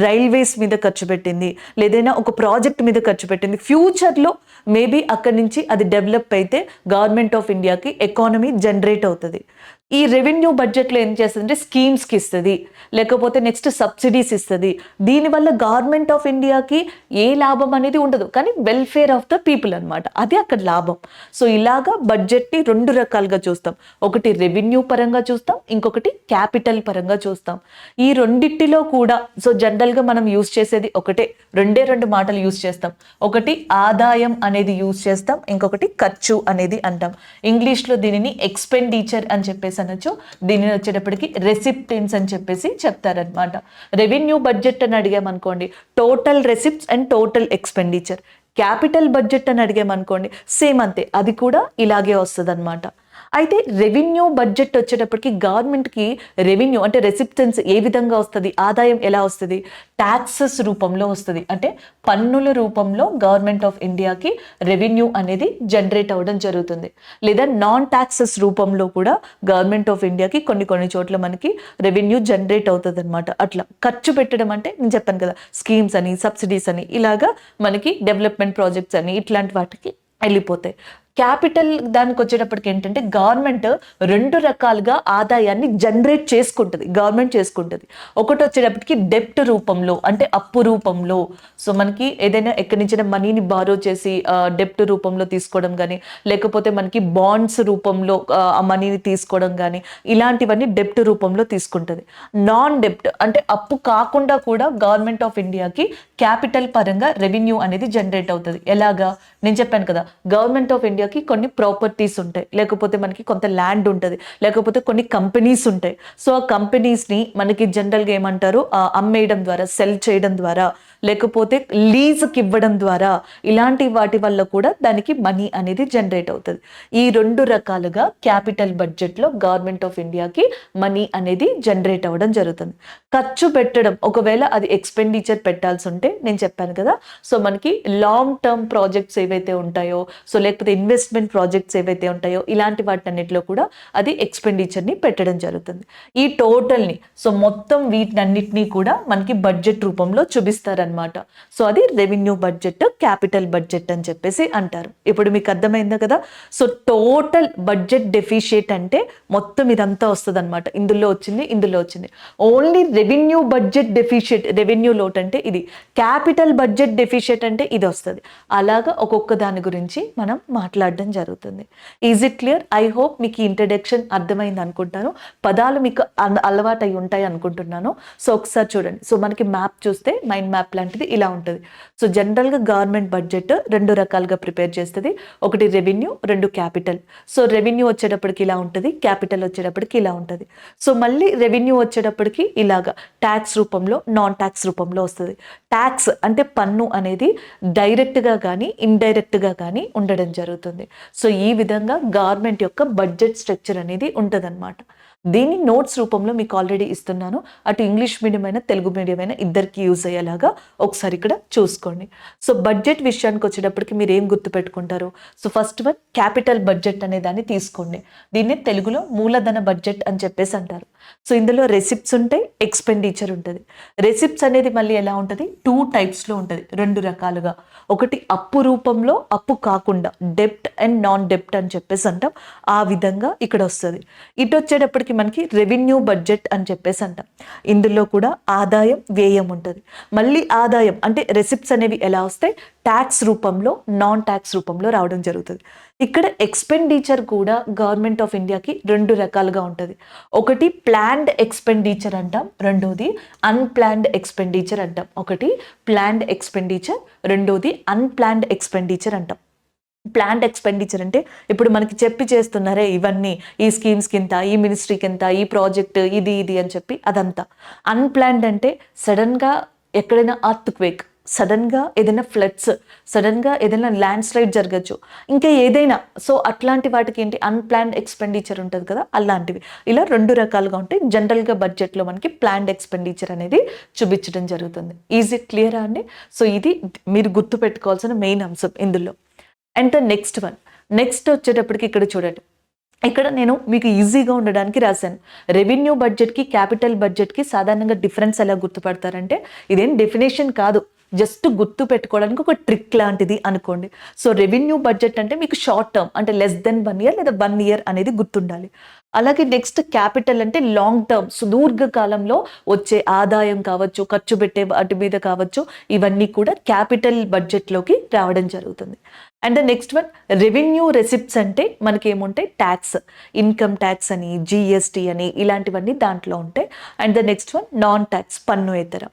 రైల్వేస్ మీద ఖర్చు పెట్టింది, లేదైనా ఒక ప్రాజెక్ట్ మీద ఖర్చు పెట్టింది, ఫ్యూచర్లో మేబీ అక్కడి నుంచి అది డెవలప్ అయితే గవర్నమెంట్ ఆఫ్ ఇండియాకి ఎకానమీ జనరేట్ అవుతుంది. ఈ రెవెన్యూ బడ్జెట్లో ఏం చేస్తుందంటే స్కీమ్స్కి ఇస్తుంది, లేకపోతే నెక్స్ట్ సబ్సిడీస్ ఇస్తుంది. దీనివల్ల గవర్నమెంట్ ఆఫ్ ఇండియాకి ఏ లాభం అనేది ఉండదు, కానీ వెల్ఫేర్ ఆఫ్ ద పీపుల్ అనమాట, అది అక్కడ లాభం. సో ఇలాగా బడ్జెట్ని రెండు రకాలుగా చూస్తాం. ఒకటి రెవెన్యూ పరంగా చూస్తాం, ఇంకొకటి క్యాపిటల్ పరంగా చూస్తాం. ఈ రెండిటిలో కూడా సో జనరల్గా మనం యూజ్ చేసేది ఒకటే, రెండు మాటలు యూజ్ చేస్తాం. ఒకటి ఆదాయం అనేది యూజ్ చేస్తాం, ఇంకొకటి ఖర్చు అనేది అంటాం. ఇంగ్లీష్లో దీనిని ఎక్స్పెండిచర్ అని చెప్పేసి అనొచ్చు. దీనిని వచ్చేటప్పటికి రెసిప్టెన్స్ అని చెప్పేసి చెప్తారనమాట. రెవెన్యూ బడ్జెట్ అని అడిగామనుకోండి, total receipts and total expenditure. Capital budget అని అడిగామనుకోండి, సేమ్ అంతే, అది కూడా ఇలాగే వస్తుంది అనమాట. అయితే రెవెన్యూ బడ్జెట్ వచ్చేటప్పటికి గవర్నమెంట్కి రెవెన్యూ అంటే రెసిప్టెన్స్ ఏ విధంగా వస్తుంది, ఆదాయం ఎలా వస్తుంది, ట్యాక్సెస్ రూపంలో వస్తుంది. అంటే పన్నుల రూపంలో గవర్నమెంట్ ఆఫ్ ఇండియాకి రెవెన్యూ అనేది జనరేట్ అవ్వడం జరుగుతుంది. లేదా నాన్ ట్యాక్సెస్ రూపంలో కూడా గవర్నమెంట్ ఆఫ్ ఇండియాకి కొన్ని చోట్ల మనకి రెవెన్యూ జనరేట్ అవుతుంది అనమాట. అట్లా ఖర్చు పెట్టడం అంటే నేను చెప్పాను కదా, స్కీమ్స్ అని, సబ్సిడీస్ అని, ఇలాగా మనకి డెవలప్మెంట్ ప్రాజెక్ట్స్ అని ఇట్లాంటి వాటికి వెళ్ళిపోతాయి. క్యాపిటల్ దానికి వచ్చేటప్పటికి ఏంటంటే గవర్నమెంట్ రెండు రకాలుగా ఆదాయాన్ని జనరేట్ చేసుకుంటుంది, గవర్నమెంట్ చేసుకుంటుంది. ఒకటి వచ్చేటప్పటికి డెప్ట్ రూపంలో అంటే అప్పు రూపంలో. సో మనకి ఏదైనా ఎక్కడి నుంచి మనీని బారో చేసి డెప్ట్ రూపంలో తీసుకోవడం కానీ, లేకపోతే మనకి బాండ్స్ రూపంలో ఆ మనీని తీసుకోవడం కానీ, ఇలాంటివన్నీ డెప్ట్ రూపంలో తీసుకుంటుంది. నాన్ డెప్ట్ అంటే అప్పు కాకుండా కూడా గవర్నమెంట్ ఆఫ్ ఇండియాకి క్యాపిటల్ పరంగా రెవెన్యూ అనేది జనరేట్ అవుతుంది. ఎలాగా నేను చెప్పాను కదా, గవర్నమెంట్ ఆఫ్ ఇండియాకి కొన్ని ప్రాపర్టీస్ ఉంటాయి, లేకపోతే మనకి కొంత ల్యాండ్ ఉంటుంది, లేకపోతే కొన్ని కంపెనీస్ ఉంటాయి. సో ఆ కంపెనీస్ని మనకి జనరల్గా ఏమంటారు, అమ్మేయడం ద్వారా, సెల్ చేయడం ద్వారా, లేకపోతే లీజ్కి ఇవ్వడం ద్వారా, ఇలాంటి వాటి వల్ల కూడా దానికి మనీ అనేది జనరేట్ అవుతుంది. ఈ రెండు రకాలుగా క్యాపిటల్ బడ్జెట్లో గవర్నమెంట్ ఆఫ్ ఇండియాకి మనీ అనేది జనరేట్ అవ్వడం జరుగుతుంది. ఖర్చు పెట్టడం, ఒకవేళ అది ఎక్స్పెండిచర్ పెట్టాల్సి ఉంటే నేను చెప్పాను కదా, సో మనకి లాంగ్ టర్మ్ ప్రాజెక్ట్స్ ఏవైతే ఉంటాయో, సో లేకపోతే ఇన్వెస్ట్మెంట్ ప్రాజెక్ట్స్ ఏవైతే ఉంటాయో, ఇలాంటి వాటన్నిటిలో కూడా అది ఎక్స్పెండిచర్ని పెట్టడం జరుగుతుంది. ఈ టోటల్ని, సో మొత్తం వీటన్నిటినీ కూడా మనకి బడ్జెట్ రూపంలో చూపిస్తారనమాట. సో అది రెవెన్యూ బడ్జెట్, క్యాపిటల్ బడ్జెట్ అని చెప్పేసి అంటారు. ఇప్పుడు మీకు అర్థమైందా కదా. సో టోటల్ బడ్జెట్ డెఫిషియట్ అంటే మొత్తం ఇదంతా వస్తుంది అనమాట. ఇందులో వచ్చింది only revenue budget deficit, revenue lot అంటే ఇది, క్యాపిటల్ బడ్జెట్ డెఫిషియట్ అంటే ఇది వస్తుంది. అలాగా ఒక్కొక్క దాని గురించి మనం మాట్లాడడం జరుగుతుంది. Is it clear? I hope మీకు ఈ ఇంట్రడక్షన్ అర్థమైంది అనుకుంటాను, పదాలు మీకు అలవాటు అయి ఉంటాయి అనుకుంటున్నాను. సో ఒకసారి చూడండి. సో మనకి మ్యాప్ చూస్తే మైండ్ మ్యాప్ లాంటిది ఇలా ఉంటుంది. సో జనరల్గా గవర్నమెంట్ బడ్జెట్ రెండు రకాలుగా ప్రిపేర్ చేస్తుంది. ఒకటి రెవెన్యూ, రెండు క్యాపిటల్. సో రెవెన్యూ వచ్చేటప్పటికి ఇలా ఉంటుంది, క్యాపిటల్ వచ్చేటప్పటికి ఇలా ఉంటుంది. సో మళ్ళీ రెవెన్యూ వచ్చేటప్పటికి ఇలాగా ట్యాక్స్ రూపంలో, నాన్ ట్యాక్స్ రూపంలో వస్తుంది. ట్యాక్స్ అంటే పన్ను అనేది డైరెక్ట్గా కానీ ఇండైరెక్ట్గా కానీ ఉండడం జరుగుతుంది. సో ఈ విధంగా గవర్నమెంట్ యొక్క బడ్జెట్ స్ట్రక్చర్ అనేది ఉంటుందన్నమాట. దీన్ని నోట్స్ రూపంలో మీకు ఆల్రెడీ ఇస్తున్నాను. అటు ఇంగ్లీష్ మీడియం అయినా తెలుగు మీడియం అయినా ఇద్దరికి యూజ్ అయ్యేలాగా ఒకసారి ఇక్కడ చూసుకోండి. సో బడ్జెట్ విషయానికి వచ్చేటప్పటికి మీరు ఏం గుర్తుపెట్టుకుంటారు? So first one capital budget అనే దాన్ని తీసుకోండి. దీన్ని తెలుగులో మూలధన బడ్జెట్ అని చెప్పేసి అంటారు. సో ఇందులో రెసిప్ట్స్ ఉంటాయి, ఎక్స్పెండిచర్ ఉంటుంది. రెసిప్ట్స్ అనేది మళ్ళీ ఎలా ఉంటుంది, 2 టైప్స్లో ఉంటుంది, 2 రకాలుగా. ఒకటి అప్పు రూపంలో, అప్పు కాకుండా, డెప్ట్ అండ్ నాన్ డెప్ట్ అని చెప్పేసి అంటాం. ఆ విధంగా ఇక్కడ వస్తుంది. ఇటు వచ్చేటప్పటికి మనకి రెవెన్యూ బడ్జెట్ అని చెప్పేసి అంటాం. ఇందులో కూడా ఆదాయం, వ్యయం ఉంటుంది. మళ్ళీ ఆదాయం అంటే రెసిప్ట్స్ అనేవి ఎలా వస్తాయి, ట్యాక్స్ రూపంలో, నాన్ ట్యాక్స్ రూపంలో రావడం జరుగుతుంది. ఇక్కడ ఎక్స్పెండిచర్ కూడా గవర్నమెంట్ ఆఫ్ ఇండియాకి 2 రకాలుగా ఉంటుంది. ఒకటి ప్లాన్డ్ ఎక్స్పెండిచర్ అంటాం, రెండోది అన్ప్లాన్డ్ ఎక్స్పెండిచర్ అంటాం. ఒకటి ప్లాన్డ్ ఎక్స్పెండిచర్, రెండోది అన్ప్లాన్డ్ ఎక్స్పెండిచర్ అంటాం. ప్లాన్డ్ ఎక్స్పెండిచర్ అంటే ఇప్పుడు మనకి చెప్పి చేస్తున్నారే ఇవన్నీ, ఈ స్కీమ్స్కి ఇంత, ఈ మినిస్ట్రీకి ఎంత, ఈ ప్రాజెక్ట్ ఇది అని చెప్పి అదంతా. అన్ప్లాన్డ్ అంటే సడన్గా ఎక్కడైనా అర్త్ క్వేక్, సడన్గా ఏదైనా ఫ్లడ్స్, సడన్గా ఏదైనా ల్యాండ్ స్లైడ్ జరగచ్చు, ఇంకా ఏదైనా. సో అట్లాంటి వాటికి ఏంటి అన్ప్లాన్డ్ ఎక్స్పెండిచర్ ఉంటుంది కదా, అలాంటివి. ఇలా 2 రకాలుగా ఉంటాయి. జనరల్గా బడ్జెట్లో మనకి ప్లాన్డ్ ఎక్స్పెండిచర్ అనేది చూపించడం జరుగుతుంది. ఈజ్ ఇట్ క్లియరా అండి? సో ఇది మీరు గుర్తుపెట్టుకోవాల్సిన మెయిన్ అంశం ఇందులో. అండ్ ద నెక్స్ట్ వచ్చేటప్పటికి ఇక్కడ చూడండి, ఇక్కడ నేను మీకు ఈజీగా ఉండడానికి రాశాను. రెవెన్యూ బడ్జెట్కి, క్యాపిటల్ బడ్జెట్కి సాధారణంగా డిఫరెన్స్ ఎలా గుర్తుపడతారంటే, ఇదేం డెఫినేషన్ కాదు, జస్ట్ గుర్తు పెట్టుకోవడానికి ఒక ట్రిక్ లాంటిది అనుకోండి. సో రెవెన్యూ బడ్జెట్ అంటే మీకు షార్ట్ టర్మ్ అంటే లెస్ దెన్ 1 ఇయర్ లేదా 1 ఇయర్ అనేది గుర్తుండాలి. అలాగే నెక్స్ట్ క్యాపిటల్ అంటే లాంగ్ టర్మ్, సుదీర్ఘ కాలంలో వచ్చే ఆదాయం కావచ్చు, ఖర్చు పెట్టే వాటి మీద కావచ్చు, ఇవన్నీ కూడా క్యాపిటల్ బడ్జెట్లోకి రావడం జరుగుతుంది. And the next one revenue receipts అంటే మనకి ఏముంటాయి, ట్యాక్స్, ఇన్కమ్ ట్యాక్స్ అని, జిఎస్టీ అని, ఇలాంటివన్నీ దాంట్లో ఉంటాయి. And the next one non tax, పన్నుయేతర.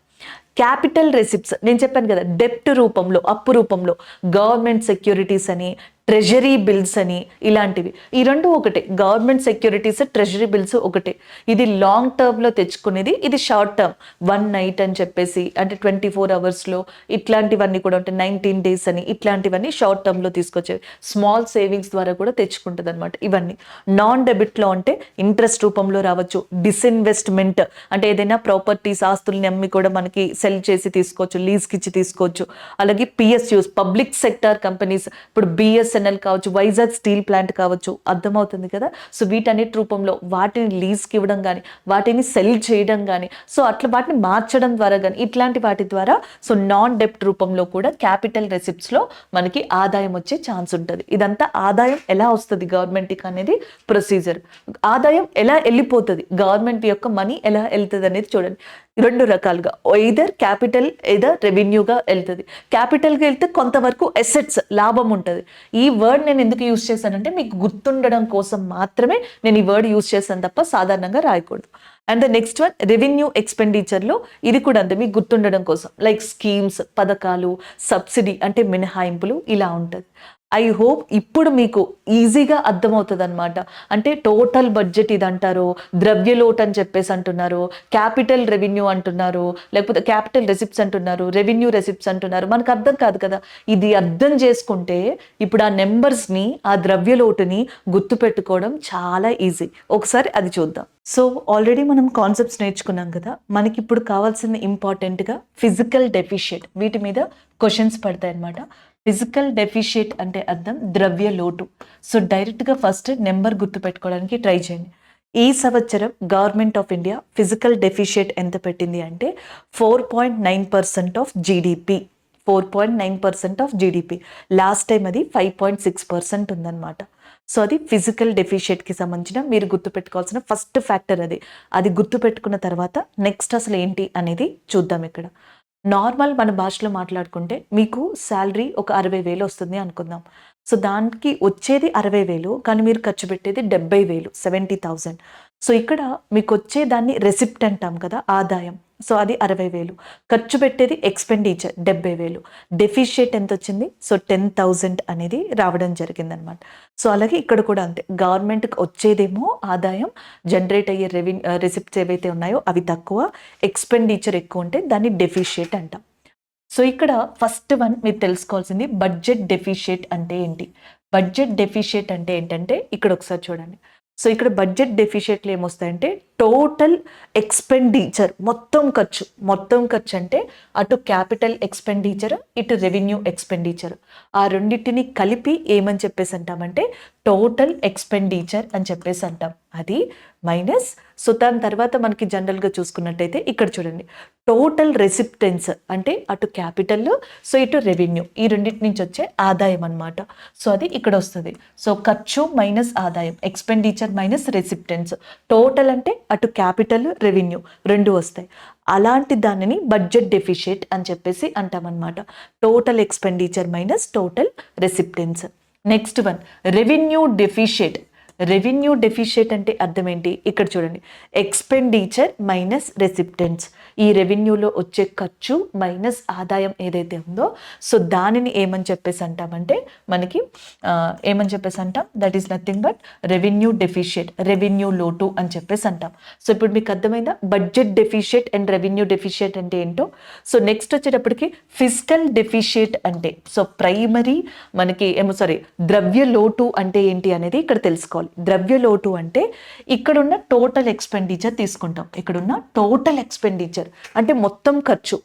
క్యాపిటల్ రెసిప్ట్స్ నేను చెప్పాను కదా, డెప్ట్ రూపంలో, అప్పు రూపంలో గవర్నమెంట్ సెక్యూరిటీస్ అని, ట్రెజరీ బిల్స్ అని, ఇలాంటివి. ఈ రెండు ఒకటే, గవర్నమెంట్ సెక్యూరిటీస్, ట్రెజరీ బిల్స్ ఒకటే. ఇది లాంగ్ టర్మ్లో తెచ్చుకునేది, ఇది షార్ట్ టర్మ్, 1 నైట్ అని చెప్పేసి, అంటే 24 అవర్స్లో, ఇట్లాంటివన్నీ కూడా ఉంటాయి, 19 డేస్ అని, ఇట్లాంటివన్నీ షార్ట్ టర్మ్లో తీసుకొచ్చేవి. స్మాల్ సేవింగ్స్ ద్వారా కూడా తెచ్చుకుంటుంది అనమాట ఇవన్నీ. నాన్ డెబిట్లో అంటే ఇంట్రెస్ట్ రూపంలో రావచ్చు, డిస్ఇన్వెస్ట్మెంట్ అంటే ఏదైనా ప్రాపర్టీస్, ఆస్తుల్ని అమ్మి కూడా మనకి సెల్ చేసి తీసుకోవచ్చు, లీజ్కి ఇచ్చి తీసుకోవచ్చు. అలాగే పిఎస్యూస్, పబ్లిక్ సెక్టార్ కంపెనీస్, ఇప్పుడు బిఎస్ఎన్ఎల్ కావచ్చు, వైజాగ్ స్టీల్ ప్లాంట్ కావచ్చు, అర్థమవుతుంది కదా. సో వీటన్నిటి రూపంలో వాటిని లీజ్కి ఇవ్వడం కానీ, వాటిని సెల్ చేయడం కానీ, సో అట్లా వాటిని మార్చడం ద్వారా కానీ, ఇట్లాంటి వాటి ద్వారా సో నాన్ డెప్ట్ రూపంలో కూడా క్యాపిటల్ రెసిప్ట్స్లో మనకి ఆదాయం వచ్చే ఛాన్స్ ఉంటుంది. ఇదంతా ఆదాయం ఎలా వస్తుంది గవర్నమెంట్కి అనేది ప్రొసీజర్. ఆదాయం ఎలా వెళ్ళిపోతుంది, గవర్నమెంట్ యొక్క మనీ ఎలా వెళ్తుంది అనేది చూడండి. 2 రకాలుగా, ఎయిదర్ క్యాపిటల్ ఎయిదర్ రెవెన్యూగా వెళ్తుంది. క్యాపిటల్గా వెళ్తే కొంతవరకు ఎసెట్స్, లాభం ఉంటుంది. ఈ వర్డ్ నేను ఎందుకు యూజ్ చేశానంటే మీకు గుర్తుండడం కోసం మాత్రమే నేను ఈ వర్డ్ యూజ్ చేశాను తప్ప సాధారణంగా రాయకూడదు. And the next one revenue ఎక్స్పెండిచర్లో, ఇది కూడా అంతే మీకు గుర్తుండడం కోసం, లైక్ స్కీమ్స్, పథకాలు, సబ్సిడీ అంటే మినహాయింపులు, ఇలా ఉంటుంది. ఐ హోప్ ఇప్పుడు మీకు ఈజీగా అర్థమవుతుంది అనమాట. అంటే టోటల్ బడ్జెట్ ఇది అంటారు, ద్రవ్యలోటు అని చెప్పేసి అంటున్నారు, క్యాపిటల్ రెవెన్యూ అంటున్నారు, లేకపోతే క్యాపిటల్ రెసిప్ట్స్ అంటున్నారు, రెవెన్యూ రెసిప్ట్స్ అంటున్నారు. మనకు అర్థం కాదు కదా. ఇది అర్థం చేసుకుంటే ఇప్పుడు ఆ నెంబర్స్ని, ఆ ద్రవ్యలోటుని గుర్తుపెట్టుకోవడం చాలా ఈజీ. ఒకసారి అది చూద్దాం. సో ఆల్రెడీ మనం కాన్సెప్ట్స్ నేర్చుకున్నాం కదా. మనకి ఇప్పుడు కావాల్సిన ఇంపార్టెంట్గా ఫిజికల్ డెఫిషియట్, వీటి మీద క్వశ్చన్స్ పడతాయి అన్నమాట. ఫిజికల్ డెఫిషియట్ అంటే అర్థం ద్రవ్య లోటు. సో డైరెక్ట్గా ఫస్ట్ నెంబర్ గుర్తుపెట్టుకోవడానికి ట్రై చేయండి. ఈ సంవత్సరం government of India physical deficit ఎంత పెట్టింది అంటే 4.9% of GDP. 4.9% of GDP. Last time అది 5.6% ఉందన్నమాట. సో అది ఫిజికల్ డెఫిషియట్కి సంబంధించిన మీరు గుర్తుపెట్టుకోవాల్సిన ఫస్ట్ ఫ్యాక్టర్ అది. అది గుర్తుపెట్టుకున్న తర్వాత నెక్స్ట్ అసలు ఏంటి అనేది చూద్దాం. ఇక్కడ నార్మల్ మన భాషలో మాట్లాడుకుంటే మీకు శాలరీ ఒక 60,000 వస్తుంది అనుకుందాం. సో దానికి వచ్చేది 60,000, కానీ మీరు ఖర్చు పెట్టేది 70,000, 70,000. సో ఇక్కడ మీకు వచ్చేదాన్ని రెసిప్ట్ అంటాం కదా, ఆదాయం. సో అది 60,000, ఖర్చు పెట్టేది ఎక్స్పెండిచర్ 70,000. డెఫిషియట్ ఎంత వచ్చింది, సో 10,000 అనేది రావడం జరిగిందనమాట. సో అలాగే ఇక్కడ కూడా అంతే, గవర్నమెంట్కి వచ్చేదేమో ఆదాయం, జనరేట్ అయ్యే రెసిప్ట్స్ ఏవైతే ఉన్నాయో అవి తక్కువ, ఎక్స్పెండిచర్ ఎక్కువ ఉంటే దాన్ని డెఫిషియట్ అంటాం. సో ఇక్కడ ఫస్ట్ వన్ మీరు తెలుసుకోవాల్సింది బడ్జెట్ డెఫిషియట్ అంటే ఏంటి. బడ్జెట్ డెఫిషియట్ అంటే ఏంటంటే ఇక్కడ ఒకసారి చూడండి. సో ఇక్కడ బడ్జెట్ డెఫిషియట్లు ఏమొస్తాయంటే టోటల్ ఎక్స్పెండిచర్, మొత్తం ఖర్చు అంటే అటు క్యాపిటల్ ఎక్స్పెండిచర్, ఇటు రెవెన్యూ ఎక్స్పెండిచర్, ఆ రెండింటిని కలిపి ఏమని చెప్పేసి అంటామంటే టోటల్ ఎక్స్పెండిచర్ అని చెప్పేసి అంటాం. అది మైనస్. సో దాని తర్వాత మనకి జనరల్గా చూసుకున్నట్టయితే ఇక్కడ చూడండి, టోటల్ రెసిప్టెన్స్ అంటే అటు క్యాపిటల్, సో ఇటు రెవెన్యూ, ఈ రెండింటి నుంచి వచ్చే ఆదాయం అన్నమాట. సో అది ఇక్కడ వస్తుంది. సో ఖర్చు మైనస్ ఆదాయం, ఎక్స్పెండిచర్ మైనస్ రెసిప్టెన్స్, టోటల్ అంటే అటు క్యాపిటల్, రెవెన్యూ రెండు వస్తాయి. అలాంటి దానిని బడ్జెట్ డెఫిషియట్ అని చెప్పేసి అంటామన్నమాట. Total expenditure minus total receipts. Next one revenue deficit. Revenue deficit అంటే అర్థం ఏంటి, ఇక్కడ చూడండి, ఎక్స్పెండిచర్ మైనస్ రెసిప్టెన్స్. ఈ రెవెన్యూలో వచ్చే ఖర్చు మైనస్ ఆదాయం ఏదైతే ఉందో, సో దానిని ఏమని చెప్పేసి అంటామంటే మనకి that is nothing but revenue deficit, revenue లోటు అని చెప్పేసి అంటాం. సో ఇప్పుడు మీకు అర్థమైందా budget deficit and revenue deficit అంటే ఏంటో. సో నెక్స్ట్ వచ్చేటప్పటికి ఫిస్కల్ డెఫిషియట్ అంటే, సో ప్రైమరీ మనకి ద్రవ్య లోటు అంటే ఏంటి అనేది ఇక్కడ తెలుసుకోవాలి. ద్రవ్య లోటు అంటే ఇక్కడున్న టోటల్ ఎక్స్పెండిచర్ తీసుకుంటాం. ఇక్కడున్న టోటల్ ఎక్స్పెండిచర్ అంటే మొత్తం ఖర్చు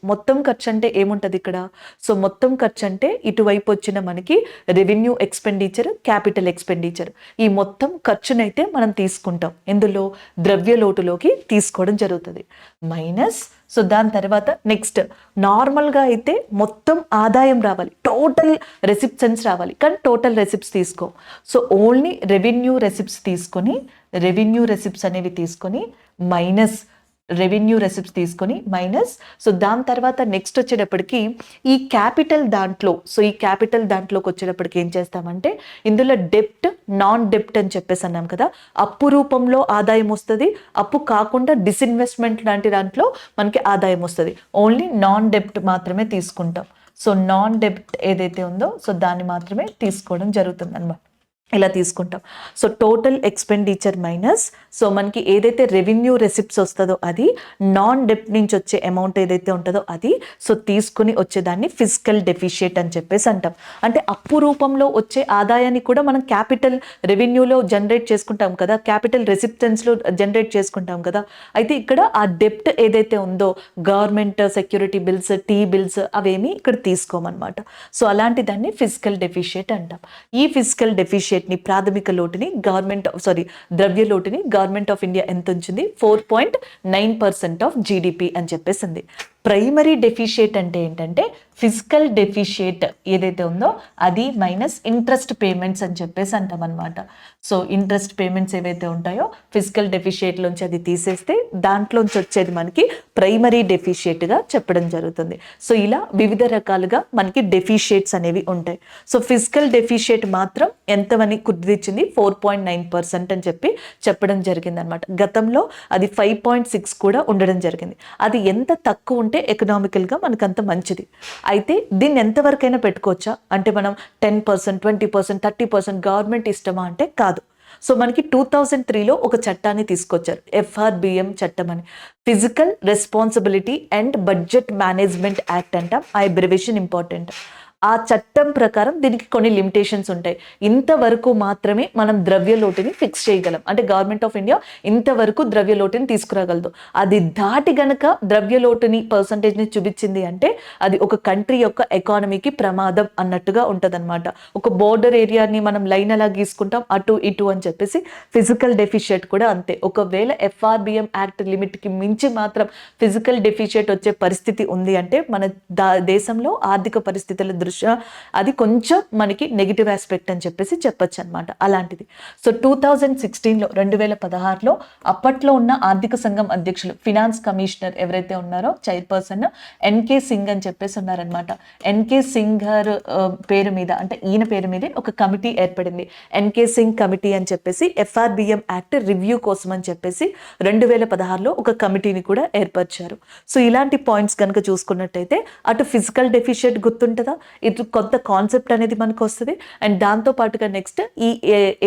అంటే ఏముంటుంది ఇక్కడ. సో మొత్తం ఖర్చు అంటే ఇటువైపు వచ్చిన మనకి రెవెన్యూ ఎక్స్పెండిచర్, క్యాపిటల్ ఎక్స్పెండిచర్, ఈ మొత్తం ఖర్చునైతే మనం తీసుకుంటాం. ఇందులో ద్రవ్య లోటులోకి తీసుకోవడం జరుగుతుంది. మైనస్ సో దాని తర్వాత నెక్స్ట్ నార్మల్గా అయితే మొత్తం ఆదాయం రావాలి, టోటల్ రెసిప్ట్స్ రావాలి, కానీ టోటల్ రెసిప్ట్స్ తీసుకో. సో ఓన్లీ రెవెన్యూ రెసిప్ట్స్ తీసుకొని, రెవెన్యూ రెసిప్ట్స్ అనేవి తీసుకొని మైనస్, రెవెన్యూ రెసిప్ట్స్ తీసుకొని మైనస్. సో దాని తర్వాత నెక్స్ట్ వచ్చేటప్పటికి ఈ క్యాపిటల్ దాంట్లో, సో ఈ క్యాపిటల్ దాంట్లోకి వచ్చేటప్పటికి ఏం చేస్తామంటే ఇందులో డెప్ట్, నాన్ డెప్ట్ అని చెప్పేసి అన్నాం కదా. అప్పు రూపంలో ఆదాయం వస్తుంది, అప్పు కాకుండా డిస్ఇన్వెస్ట్మెంట్ లాంటి దాంట్లో మనకి ఆదాయం వస్తుంది. ఓన్లీ నాన్ డెప్ట్ మాత్రమే తీసుకుంటాం. సో నాన్ డెప్ట్ ఏదైతే ఉందో సో దాన్ని మాత్రమే తీసుకోవడం జరుగుతుంది అన్నమాట. ఇలా తీసుకుంటాం. So total expenditure minus, so మనకి ఏదైతే రెవెన్యూ రెసిప్ట్స్ వస్తుందో అది, నాన్ డెప్ట్ నుంచి వచ్చే అమౌంట్ ఏదైతే ఉంటుందో అది, సో తీసుకుని వచ్చేదాన్ని ఫిజికల్ డెఫిషియేట్ అని చెప్పేసి అంటాం. అంటే అప్పు రూపంలో వచ్చే ఆదాయాన్ని కూడా మనం క్యాపిటల్ రెవెన్యూలో జనరేట్ చేసుకుంటాం కదా, క్యాపిటల్ రెసిప్టెన్స్లో జనరేట్ చేసుకుంటాం కదా. అయితే ఇక్కడ ఆ డెప్ట్ ఏదైతే ఉందో government security bills, tea bills అవేమి ఇక్కడ తీసుకోమన్నమాట. సో అలాంటి దాన్ని ఫిజికల్ డెఫిషియేట్ అంటాం. ఈ ఫిజికల్ డెఫిషియేట్ ప్రాథమిక లోటుని ద్రవ్య లోటుని గవర్నమెంట్ ఆఫ్ ఇండియా ఎంత ఉంచింది, 4.9% ఆఫ్ జీడిపి అని చెప్పేసింది. ప్రైమరీ డెఫిషియేట్ అంటే ఏంటంటే ఫిజికల్ డెఫిషియేట్ ఏదైతే ఉందో అది మైనస్ ఇంట్రెస్ట్ పేమెంట్స్ అని చెప్పేసి అంటాం అనమాట. సో ఇంట్రెస్ట్ పేమెంట్స్ ఏవైతే ఉంటాయో ఫిజికల్ డెఫిషియేట్లోంచి అది తీసేస్తే దాంట్లోంచి వచ్చేది మనకి ప్రైమరీ డెఫిషియేట్గా చెప్పడం జరుగుతుంది. సో ఇలా వివిధ రకాలుగా మనకి డెఫిషియేట్స్ అనేవి ఉంటాయి. సో ఫిజికల్ డెఫిషియేట్ మాత్రం ఎంతమని కుదిరించింది, 4.9% అని చెప్పడం జరిగింది అనమాట. గతంలో అది 5.6 కూడా ఉండడం జరిగింది. అది ఎంత తక్కువ ఉంటే ఎకనామికల్గా మనకు అంత మంచిది. అయితే దీన్ని ఎంతవరకైనా పెట్టుకోవచ్చా అంటే మనం 10%, 20%, 30% గవర్నమెంట్ ఇష్టమా అంటే కాదు. సో మనకి 2003లో ఒక చట్టాన్ని తీసుకొచ్చారు, FRBM చట్టం అని, physical responsibility and budget management act అంటాం. ఆ అబ్రివేషన్ ఇంపార్టెంట్. ఆ చట్టం ప్రకారం దీనికి కొన్ని లిమిటేషన్స్ ఉంటాయి. ఇంతవరకు మాత్రమే మనం ద్రవ్య లోటుని ఫిక్స్ చేయగలం, అంటే గవర్నమెంట్ ఆఫ్ ఇండియా ఇంతవరకు ద్రవ్య లోటుని తీసుకురాగలదు. అది దాటి గనక ద్రవ్య లోటుని పర్సంటేజ్ని చూపించింది అంటే అది ఒక కంట్రీ యొక్క ఎకానమీకి ప్రమాదం అన్నట్టుగా ఉంటుందన్నమాట. ఒక బోర్డర్ ఏరియాని మనం లైన్ అలా గీసుకుంటాం అటు ఇటు అని చెప్పేసి ఫిజికల్ డెఫిషియేట్ కూడా అంతే. ఒకవేళ FRBM యాక్ట్ లిమిట్కి మించి మాత్రం ఫిజికల్ డెఫిషియేట్ వచ్చే పరిస్థితి ఉంది అంటే మన దేశంలో ఆర్థిక పరిస్థితుల దృష్ట్యా అది కొంచెం మనకి నెగిటివ్ ఆస్పెక్ట్ అని చెప్పేసి చెప్పొచ్చు అనమాట. అలాంటిది. సో 2016లో అప్పట్లో ఉన్న ఆర్థిక సంఘం అధ్యక్షులు, ఫినాన్స్ కమిషనర్ ఎవరైతే ఉన్నారో చైర్పర్సన్ NK సింగ్ అని చెప్పేసి ఉన్నారనమాట. NK సింగ్ గారు పేరు మీద, అంటే ఈయన పేరు మీదే ఒక కమిటీ ఏర్పడింది, NK సింగ్ కమిటీ అని చెప్పేసి. FRBM యాక్ట్ రివ్యూ కోసం అని చెప్పేసి 2016లో ఒక కమిటీని కూడా ఏర్పరిచారు. సో ఇలాంటి పాయింట్స్ కనుక చూసుకున్నట్టయితే అటు ఫిజికల్ డెఫిషియేట్ గుర్తుంటుందా, ఇటు కొత్త కాన్సెప్ట్ అనేది మనకు వస్తుంది. అండ్ దాంతో పాటుగా నెక్స్ట్ ఈ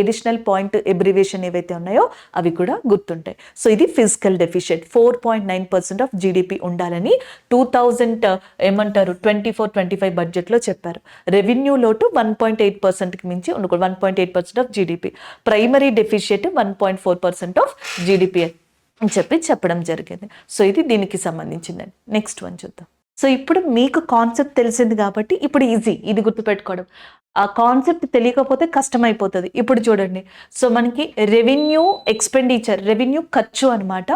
ఎడిషనల్ పాయింట్ ఎబ్రివేషన్ ఏవైతే ఉన్నాయో అవి కూడా గుర్తుంటాయి. సో ఇది ఫిజికల్ డెఫిషియేట్ 4.9% ఆఫ్ జీడిపి ఉండాలని 2024-25 బడ్జెట్లో చెప్పారు. రెవెన్యూ లోటు 1.8%కి మించి ఉండకూడదు, 1.8% of GDP. Primary deficit 1.4% of GDP అని చెప్పడం జరిగింది. సో ఇది దీనికి సంబంధించిందండి. నెక్స్ట్ వన్ చూద్దాం. సో ఇప్పుడు మీకు కాన్సెప్ట్ తెలిసింది కాబట్టి ఇప్పుడు ఈజీ ఇది గుర్తుపెట్టుకోవడం. ఆ కాన్సెప్ట్ తెలియకపోతే కష్టమైపోతుంది. ఇప్పుడు చూడండి, సో మనకి రెవెన్యూ ఎక్స్పెండిచర్, రెవెన్యూ ఖర్చు అనమాట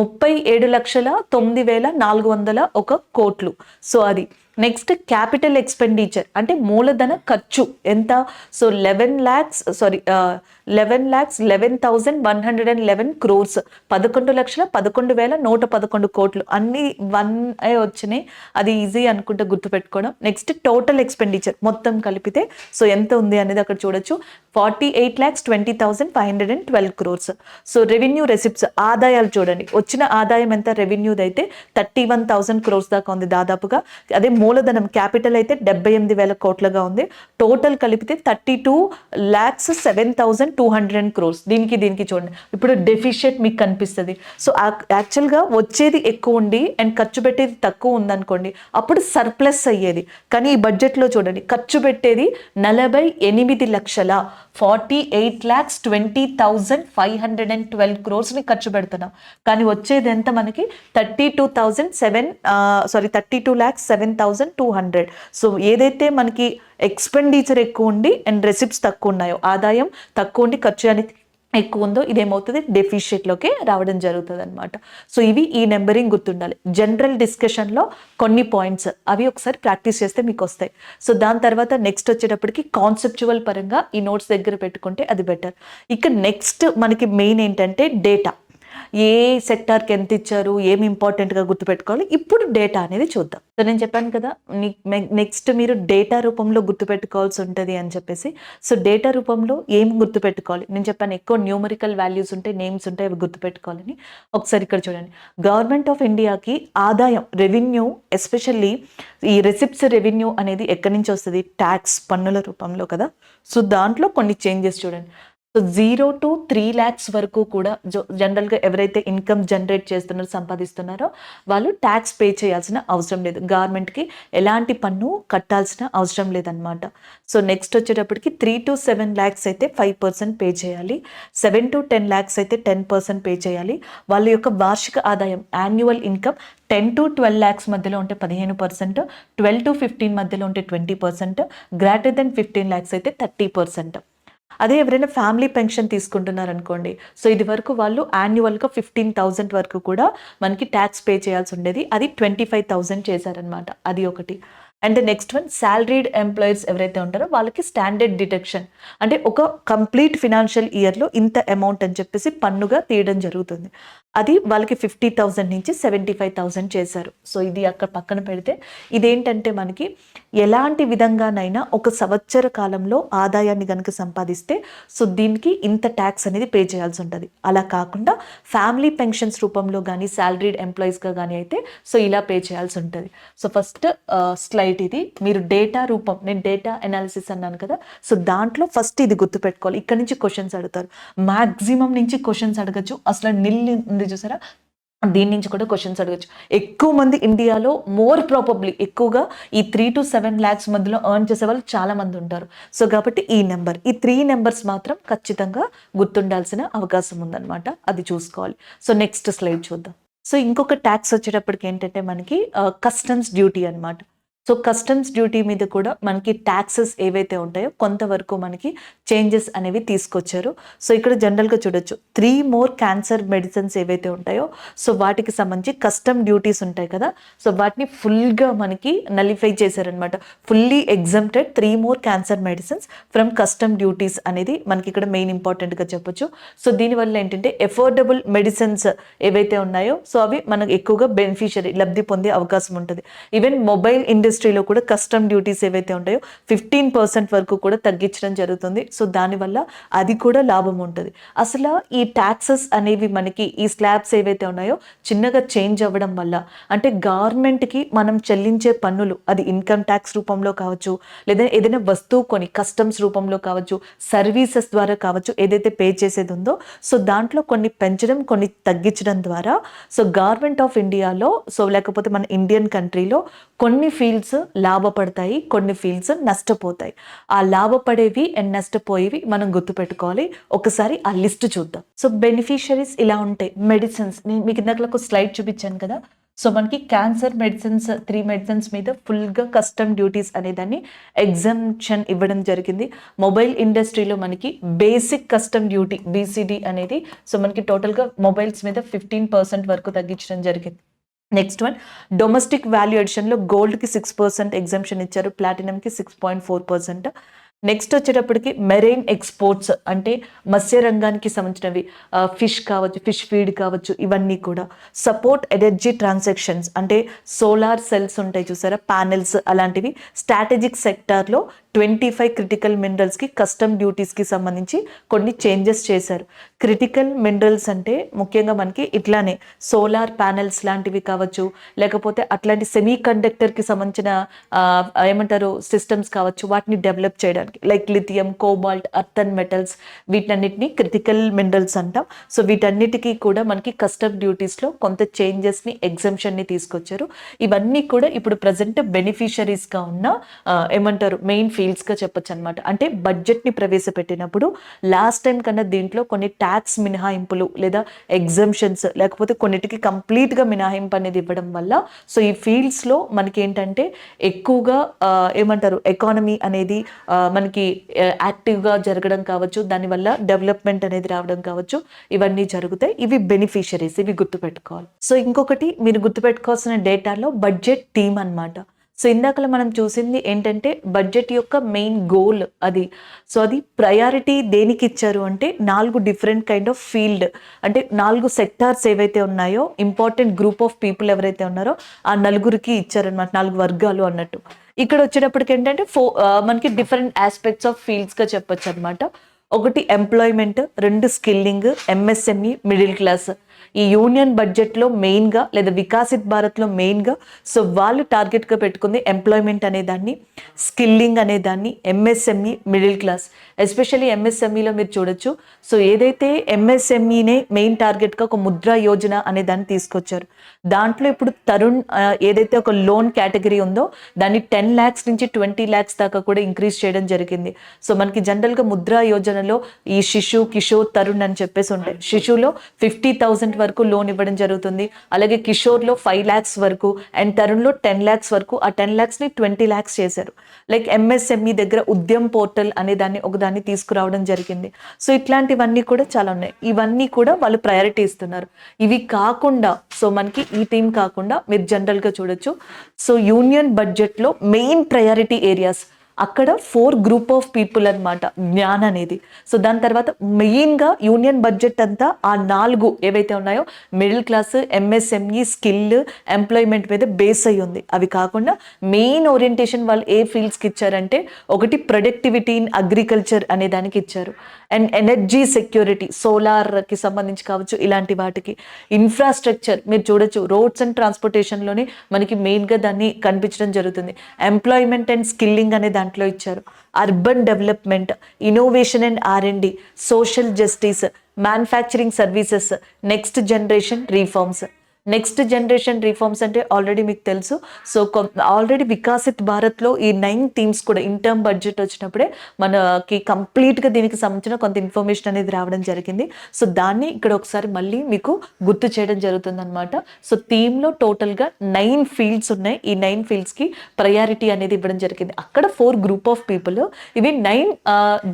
37,09,401 కోట్లు. సో అది నెక్స్ట్ క్యాపిటల్ ఎక్స్పెండిచర్ అంటే మూలధన ఖర్చు ఎంత, సో 11,11,111 crores, 11,11,111 కోట్లు. అన్ని 1 వచ్చినాయి, అది ఈజీ అనుకుంటే గుర్తుపెట్టుకోవడం. నెక్స్ట్ టోటల్ ఎక్స్పెండిచర్ మొత్తం కలిపితే సో ఎంత ఉంది అనేది అక్కడ చూడొచ్చు, 48,20,512 crores. సో రెవెన్యూ రెసిప్ట్స్ ఆదాయాలు చూడండి, వచ్చిన ఆదాయం ఎంత రెవెన్యూది అయితే 31,000 crores దాకా ఉంది దాదాపుగా. అదే మూలధనం క్యాపిటల్ అయితే 78,000 కోట్లుగా ఉంది. టోటల్ కలిపితే 32,07,200 crores. దీనికి చూడండి, ఇప్పుడు డెఫిషియేట్ మీకు కనిపిస్తుంది. సో యాక్చువల్గా వచ్చేది ఎక్కువ ఉండి అండ్ ఖర్చు పెట్టేది తక్కువ ఉందనుకోండి, అప్పుడు సర్ప్లస్ అయ్యేది. కానీ ఈ బడ్జెట్లో చూడండి, ఖర్చు పెట్టేది 48,20,512 crores ఖర్చు పెడుతున్నాం. కానీ వచ్చేది ఎంత మనకి 32,07,200. సో ఏదైతే మనకి ఎక్స్పెండిచర్ ఎక్కువ ఉండి అండ్ రెసిప్ట్స్ తక్కువ ఉన్నాయో, ఆదాయం తక్కువ ఉండి ఖర్చు అనేది ఎక్కువ ఉందో ఇదేమవుతుంది డెఫిషియట్లోకి రావడం జరుగుతుంది అనమాట. సో ఇవి ఈ నెంబరింగ్ గుర్తుండాలి. జనరల్ డిస్కషన్లో కొన్ని పాయింట్స్ అవి ఒకసారి ప్రాక్టీస్ చేస్తే మీకు వస్తాయి. సో దాని తర్వాత నెక్స్ట్ వచ్చేటప్పటికి కాన్సెప్చువల్ పరంగా ఈ నోట్స్ దగ్గర పెట్టుకుంటే అది బెటర్. ఇక నెక్స్ట్ మనకి మెయిన్ ఏంటంటే డేటా. ఏ సెక్టార్కి ఎంత ఇచ్చారు, ఏమి ఇంపార్టెంట్గా గుర్తుపెట్టుకోవాలి, ఇప్పుడు డేటా అనేది చూద్దాం. సో నేను చెప్పాను కదా నెక్స్ట్ మీరు డేటా రూపంలో గుర్తుపెట్టుకోవాల్సి ఉంటుంది అని చెప్పేసి. సో డేటా రూపంలో ఏం గుర్తుపెట్టుకోవాలి, నేను చెప్పాను ఎక్కువ న్యూమరికల్ వాల్యూస్ ఉంటాయి, నేమ్స్ ఉంటాయి, అవి గుర్తుపెట్టుకోవాలని. ఒకసారి ఇక్కడ చూడండి, గవర్నమెంట్ ఆఫ్ ఇండియాకి ఆదాయం రెవెన్యూ, ఎస్పెషల్లీ ఈ రెసిప్ట్స్ రెవెన్యూ అనేది ఎక్కడి నుంచి వస్తుంది, ట్యాక్స్ పన్నుల రూపంలో కదా. సో దాంట్లో కొన్ని చేంజెస్ చూడండి. సో 0 to 3 lakhs వరకు కూడా జనరల్గా ఎవరైతే ఇన్కమ్ జనరేట్ చేస్తున్నారో, సంపాదిస్తున్నారో వాళ్ళు ట్యాక్స్ పే చేయాల్సిన అవసరం లేదు. గవర్నమెంట్కి ఎలాంటి పన్ను కట్టాల్సిన అవసరం లేదనమాట. సో నెక్స్ట్ వచ్చేటప్పటికి 3 to 7 lakhs అయితే 5% పే చేయాలి, 7 to 10 lakhs అయితే 10% పే చేయాలి. వాళ్ళ యొక్క వార్షిక ఆదాయం యాన్యువల్ ఇన్కమ్ 10 to 12 lakhs మధ్యలో ఉంటే 15%, 12 to 15 మధ్యలో ఉంటే 20%, గ్రేటర్ దెన్ 15 lakhs అయితే 30%. అదే ఎవరైనా ఫ్యామిలీ పెన్షన్ తీసుకుంటున్నారు అనుకోండి, సో ఇది వరకు వాళ్ళు యాన్యువల్గా 15,000 వరకు కూడా మనకి ట్యాక్స్ పే చేయాల్సి ఉండేది, అది 25,000 చేశారనమాట. అది ఒకటి. And next one, salaried employees ఎవరైతే ఉంటారో వాళ్ళకి స్టాండర్డ్ డిడక్షన్, అంటే ఒక కంప్లీట్ ఫినాన్షియల్ ఇయర్లో ఇంత అమౌంట్ అని చెప్పేసి పన్నుగా తీయడం జరుగుతుంది. అది వాళ్ళకి 50,000 నుంచి 75,000 చేశారు. సో ఇది అక్కడ పక్కన పెడితే, ఇదేంటంటే మనకి ఎలాంటి విధంగానైనా ఒక సంవత్సర కాలంలో ఆదాయాన్ని కనుక సంపాదిస్తే సో దీనికి ఇంత ట్యాక్స్ అనేది పే చేయాల్సి ఉంటుంది. అలా కాకుండా ఫ్యామిలీ పెన్షన్స్ రూపంలో కానీ శాలరీడ్ ఎంప్లాయీస్గా కానీ అయితే సో ఇలా పే చేయాల్సి ఉంటుంది. సో ఫస్ట్ స్లైడ్ ఇది, మీరు డేటా రూపం, నేను డేటా అనాలిసిస్ అన్నాను కదా, సో దాంట్లో ఫస్ట్ ఇది గుర్తుపెట్టుకోవాలి. ఇక్కడ నుంచి క్వశ్చన్స్ అడుగుతారు, మ్యాక్సిమం నుంచి క్వశ్చన్స్ అడగచ్చు. అసలు నిల్ ఉంది చూసారా, దీని నుంచి కూడా క్వశ్చన్స్ అడగచ్చు. ఎక్కువ మంది ఇండియాలో మోర్ ప్రాబబ్లీ ఎక్కువగా ఈ 3 to 7 lakhs మధ్యలో ఎర్న్ చేసే వాళ్ళు చాలా మంది ఉంటారు. సో కాబట్టి ఈ 3 నెంబర్స్ మాత్రం ఖచ్చితంగా గుర్తుండాల్సిన అవకాశం ఉందన్నమాట, అది చూసుకోవాలి. సో నెక్స్ట్ స్లైడ్ చూద్దాం. సో ఇంకొక ట్యాక్స్ వచ్చేటప్పటికి ఏంటంటే మనకి కస్టమ్స్ డ్యూటీ అనమాట. సో కస్టమ్స్ డ్యూటీ మీద కూడా మనకి ట్యాక్సెస్ ఏవైతే ఉంటాయో కొంతవరకు మనకి చేంజెస్ అనేవి తీసుకొచ్చారు. సో ఇక్కడ జనరల్గా చూడొచ్చు, 3 more క్యాన్సర్ మెడిసిన్స్ ఏవైతే ఉంటాయో సో వాటికి సంబంధించి కస్టమ్ డ్యూటీస్ ఉంటాయి కదా, సో వాటిని ఫుల్గా మనకి నలిఫై చేశారనమాట. Fully exempted 3 more cancer medicines from custom duties అనేది మనకి ఇక్కడ మెయిన్ ఇంపార్టెంట్గా చెప్పొచ్చు. సో దీనివల్ల ఏంటంటే ఎఫోర్డబుల్ మెడిసిన్స్ ఏవైతే ఉన్నాయో సో అవి మనకు ఎక్కువగా బెనిఫిషియరీ లబ్ధి పొందే అవకాశం ఉంటుంది. ఈవెన్ మొబైల్ ఇండస్ట్రీలో కూడా కస్టమ్ డ్యూటీస్ ఏవైతే ఉంటాయో 15% వరకు కూడా తగ్గించడం జరుగుతుంది. సో దానివల్ల అది కూడా లాభం ఉంటుంది. అసలు ఈ ట్యాక్సెస్ అనేవి మనకి ఈ స్లాబ్స్ ఏవైతే ఉన్నాయో చిన్నగా చేంజ్ అవ్వడం వల్ల, అంటే గవర్నమెంట్కి మనం చెల్లించే పన్నులు, అది ఇన్కమ్ ట్యాక్స్ రూపంలో కావచ్చు, లేదా ఏదైనా వస్తువు కొని కస్టమ్స్ రూపంలో కావచ్చు, సర్వీసెస్ ద్వారా కావచ్చు, ఏదైతే పే చేసేది ఉందో సో దాంట్లో కొన్ని పెంచడం కొన్ని తగ్గించడం ద్వారా సో గవర్నమెంట్ ఆఫ్ ఇండియాలో సో లేకపోతే మన ఇండియన్ కంట్రీలో కొన్ని ఫీల్డ్స్ లాభపడతాయి, కొన్ని ఫీల్డ్స్ నష్టపోతాయి. ఆ లాభపడేవి అండ్ నష్టపోయేవి మనం గుర్తుపెట్టుకోవాలి. ఒకసారి ఆ లిస్ట్ చూద్దాం. సో బెనిఫిషరీస్ ఇలా ఉంటాయి. మెడిసిన్స్, నేను మీకు ఇందాక ఒక స్లైడ్ చూపించాను కదా, సో మనకి క్యాన్సర్ మెడిసిన్స్ 3 మెడిసిన్స్ మీద ఫుల్గా కస్టమ్ డ్యూటీస్ అనే దాన్ని ఎగ్జంప్షన్ ఇవ్వడం జరిగింది. మొబైల్ ఇండస్ట్రీలో మనకి బేసిక్ కస్టమ్ డ్యూటీ BCD అనేది సో మనకి టోటల్గా మొబైల్స్ మీద 15% వరకు తగ్గించడం జరిగింది. నెక్స్ట్ వన్, డొమెస్టిక్ వాల్యూ ఎడిషన్లో గోల్డ్కి 6% ఎగ్జంప్షన్ ఇచ్చారు, ప్లాటినంకి 6.4%. నెక్స్ట్ వచ్చేటప్పటికి మెరైన్ ఎక్స్పోర్ట్స్, అంటే మత్స్య రంగానికి సంబంధించినవి, ఫిష్ కావచ్చు, ఫిష్ ఫీడ్ కావచ్చు, ఇవన్నీ కూడా. సపోర్ట్ ఎనర్జీ ట్రాన్సాక్షన్స్, అంటే సోలార్ సెల్స్ ఉంటాయి చూసారా, ప్యానెల్స్ అలాంటివి. స్ట్రాటజిక్ సెక్టార్లో 25 క్రిటికల్ మినరల్స్కి కస్టమ్ డ్యూటీస్కి సంబంధించి కొన్ని చేంజెస్ చేశారు. క్రిటికల్ మినరల్స్ అంటే ముఖ్యంగా మనకి ఇట్లానే సోలార్ ప్యానెల్స్ లాంటివి కావచ్చు, లేకపోతే అట్లాంటి సెమీ కండక్టర్కి సంబంధించిన ఏమంటారు సిస్టమ్స్ కావచ్చు, వాటిని డెవలప్ చేయడానికి, like lithium, cobalt, earthen metals, వీటన్నిటిని క్రిటికల్ మినరల్స్ అంటాం. సో వీటన్నిటికీ కూడా మనకి కస్టమ్ డ్యూటీస్లో కొంత చేంజెస్ని, ఎగ్జంప్షన్ని తీసుకొచ్చారు. ఇవన్నీ కూడా ఇప్పుడు ప్రజెంట్ బెనిఫిషరీస్గా ఉన్న ఏమంటారు మెయిన్ ఫీల్డ్స్గా చెప్పొచ్చు అనమాట. అంటే బడ్జెట్ని ప్రవేశపెట్టినప్పుడు లాస్ట్ టైం కన్నా దీంట్లో కొన్ని ట్యాక్స్ మినహాయింపులు లేదా ఎగ్జంప్షన్స్ లేకపోతే కొన్నిటికి కంప్లీట్గా మినహాయింపు అనేది ఇవ్వడం వల్ల సో ఈ ఫీల్డ్స్లో మనకి ఏంటంటే ఎక్కువగా ఏమంటారు ఎకానమీ అనేది మనకి యాక్టివ్గా జరగడం కావచ్చు, దానివల్ల డెవలప్మెంట్ అనేది రావడం కావచ్చు, ఇవన్నీ జరుగుతాయి. ఇవి బెనిఫిషరీస్, ఇవి గుర్తుపెట్టుకోవాలి. సో ఇంకొకటి మీరు గుర్తుపెట్టుకోవాల్సిన డేటాలో బడ్జెట్ థీమ్ అన్నమాట. సో ఇందాకలా మనం చూసింది ఏంటంటే బడ్జెట్ యొక్క మెయిన్ గోల్ అది. సో అది ప్రయారిటీ దేనికి ఇచ్చారు అంటే 4 డిఫరెంట్ కైండ్ ఆఫ్ ఫీల్డ్, అంటే 4 సెక్టార్స్ ఏవైతే ఉన్నాయో ఇంపార్టెంట్ గ్రూప్ ఆఫ్ పీపుల్ ఎవరైతే ఉన్నారో ఆ నలుగురికి ఇచ్చారనమాట, 4 వర్గాలు అన్నట్టు. ఇక్కడ వచ్చేటప్పటికి ఏంటంటే మనకి డిఫరెంట్ ఆస్పెక్ట్స్ ఆఫ్ ఫీల్డ్స్గా చెప్పొచ్చు అనమాట. ఒకటి employment, 2 skilling, MSME, middle class. ఈ యూనియన్ బడ్జెట్లో మెయిన్గా లేదా వికాసిత్ భారత్లో మెయిన్గా సో వాళ్ళు టార్గెట్గా పెట్టుకుంది ఎంప్లాయ్మెంట్ అనేదాన్ని, స్కిల్లింగ్ అనేదాన్ని, ఎంఎస్ఎంఈ, మిడిల్ క్లాస్. ఎస్పెషల్లీ ఎంఎస్ఎంఈలో మీరు చూడొచ్చు. సో ఏదైతే ఎంఎస్ఎంఈనే మెయిన్ టార్గెట్గా ఒక ముద్రా యోజన అనే దాన్ని తీసుకొచ్చారు. దాంట్లో ఇప్పుడు తరుణ్ ఏదైతే ఒక లోన్ కేటగిరీ ఉందో దాన్ని 10 lakhs నుంచి 20 lakhs దాకా కూడా ఇంక్రీజ్ చేయడం జరిగింది. సో మనకి జనరల్గా ముద్రా యోజనలో ఈ శిశు, కిషోర్, తరుణ్ అని చెప్పేసి ఉంటాయి. శిశులో 50,000 వరకు లోన్ ఇవ్వడం జరుగుతుంది, అలాగే కిషోర్లో 5 lakhs వరకు అండ్ తరుణ్లో 10 lakhs వరకు. ఆ 10 lakhsని 20 lakhs చేశారు. లైక్ ఎంఎస్ఎంఈ దగ్గర ఉద్యమ్ పోర్టల్ అనే దాన్ని ఒకదాన్ని తీసుకురావడం జరిగింది. సో ఇట్లాంటివన్నీ కూడా చాలా ఉన్నాయి. ఇవన్నీ కూడా వాళ్ళు ప్రయారిటీ ఇస్తున్నారు. ఇవి కాకుండా సో మనకి ఈ థీమ్ కాకుండా మీరు జనరల్గా చూడొచ్చు. సో యూనియన్ బడ్జెట్లో మెయిన్ ప్రయారిటీ ఏరియాస్ అక్కడ 4 గ్రూప్ ఆఫ్ పీపుల్ అనమాట జ్ఞాన్ అనేది. సో దాని తర్వాత మెయిన్గా యూనియన్ బడ్జెట్ అంతా ఆ 4 ఏవైతే ఉన్నాయో middle class, MSME, skill, employment మీద బేస్ అయ్యి ఉంది. అవి కాకుండా మెయిన్ ఓరియంటేషన్ వాళ్ళు ఏ ఫీల్డ్స్కి ఇచ్చారంటే ఒకటి ప్రొడక్టివిటీ ఇన్ అగ్రికల్చర్ అనే దానికి ఇచ్చారు, అండ్ ఎనర్జీ సెక్యూరిటీ, సోలార్కి సంబంధించి కావచ్చు, ఇలాంటి వాటికి. ఇన్ఫ్రాస్ట్రక్చర్ మీరు చూడొచ్చు, రోడ్స్ అండ్ ట్రాన్స్పోర్టేషన్లోనే మనకి మెయిన్గా దాన్ని కనిపించడం జరుగుతుంది. ఎంప్లాయ్మెంట్ అండ్ స్కిల్లింగ్ అనే దాంట్లో ఇచ్చారు. Urban development, innovation and R&D, social justice, manufacturing services, next generation reforms. Next generation reforms అంటే ఆల్రెడీ మీకు తెలుసు. సో ఆల్రెడీ వికాసిత్ భారత్లో ఈ 9 థీమ్స్ కూడా ఇన్ టర్మ్ బడ్జెట్ వచ్చినప్పుడే మనకి కంప్లీట్గా దీనికి సంబంధించిన కొంత ఇన్ఫర్మేషన్ అనేది రావడం జరిగింది. సో దాన్ని ఇక్కడ ఒకసారి మళ్ళీ మీకు గుర్తు చేయడం జరుగుతుంది అనమాట. సో థీమ్లో టోటల్గా 9 ఫీల్డ్స్ ఉన్నాయి. ఈ 9 ఫీల్డ్స్కి ప్రయారిటీ అనేది ఇవ్వడం జరిగింది. అక్కడ 4 గ్రూప్ ఆఫ్ పీపుల్, ఇవి 9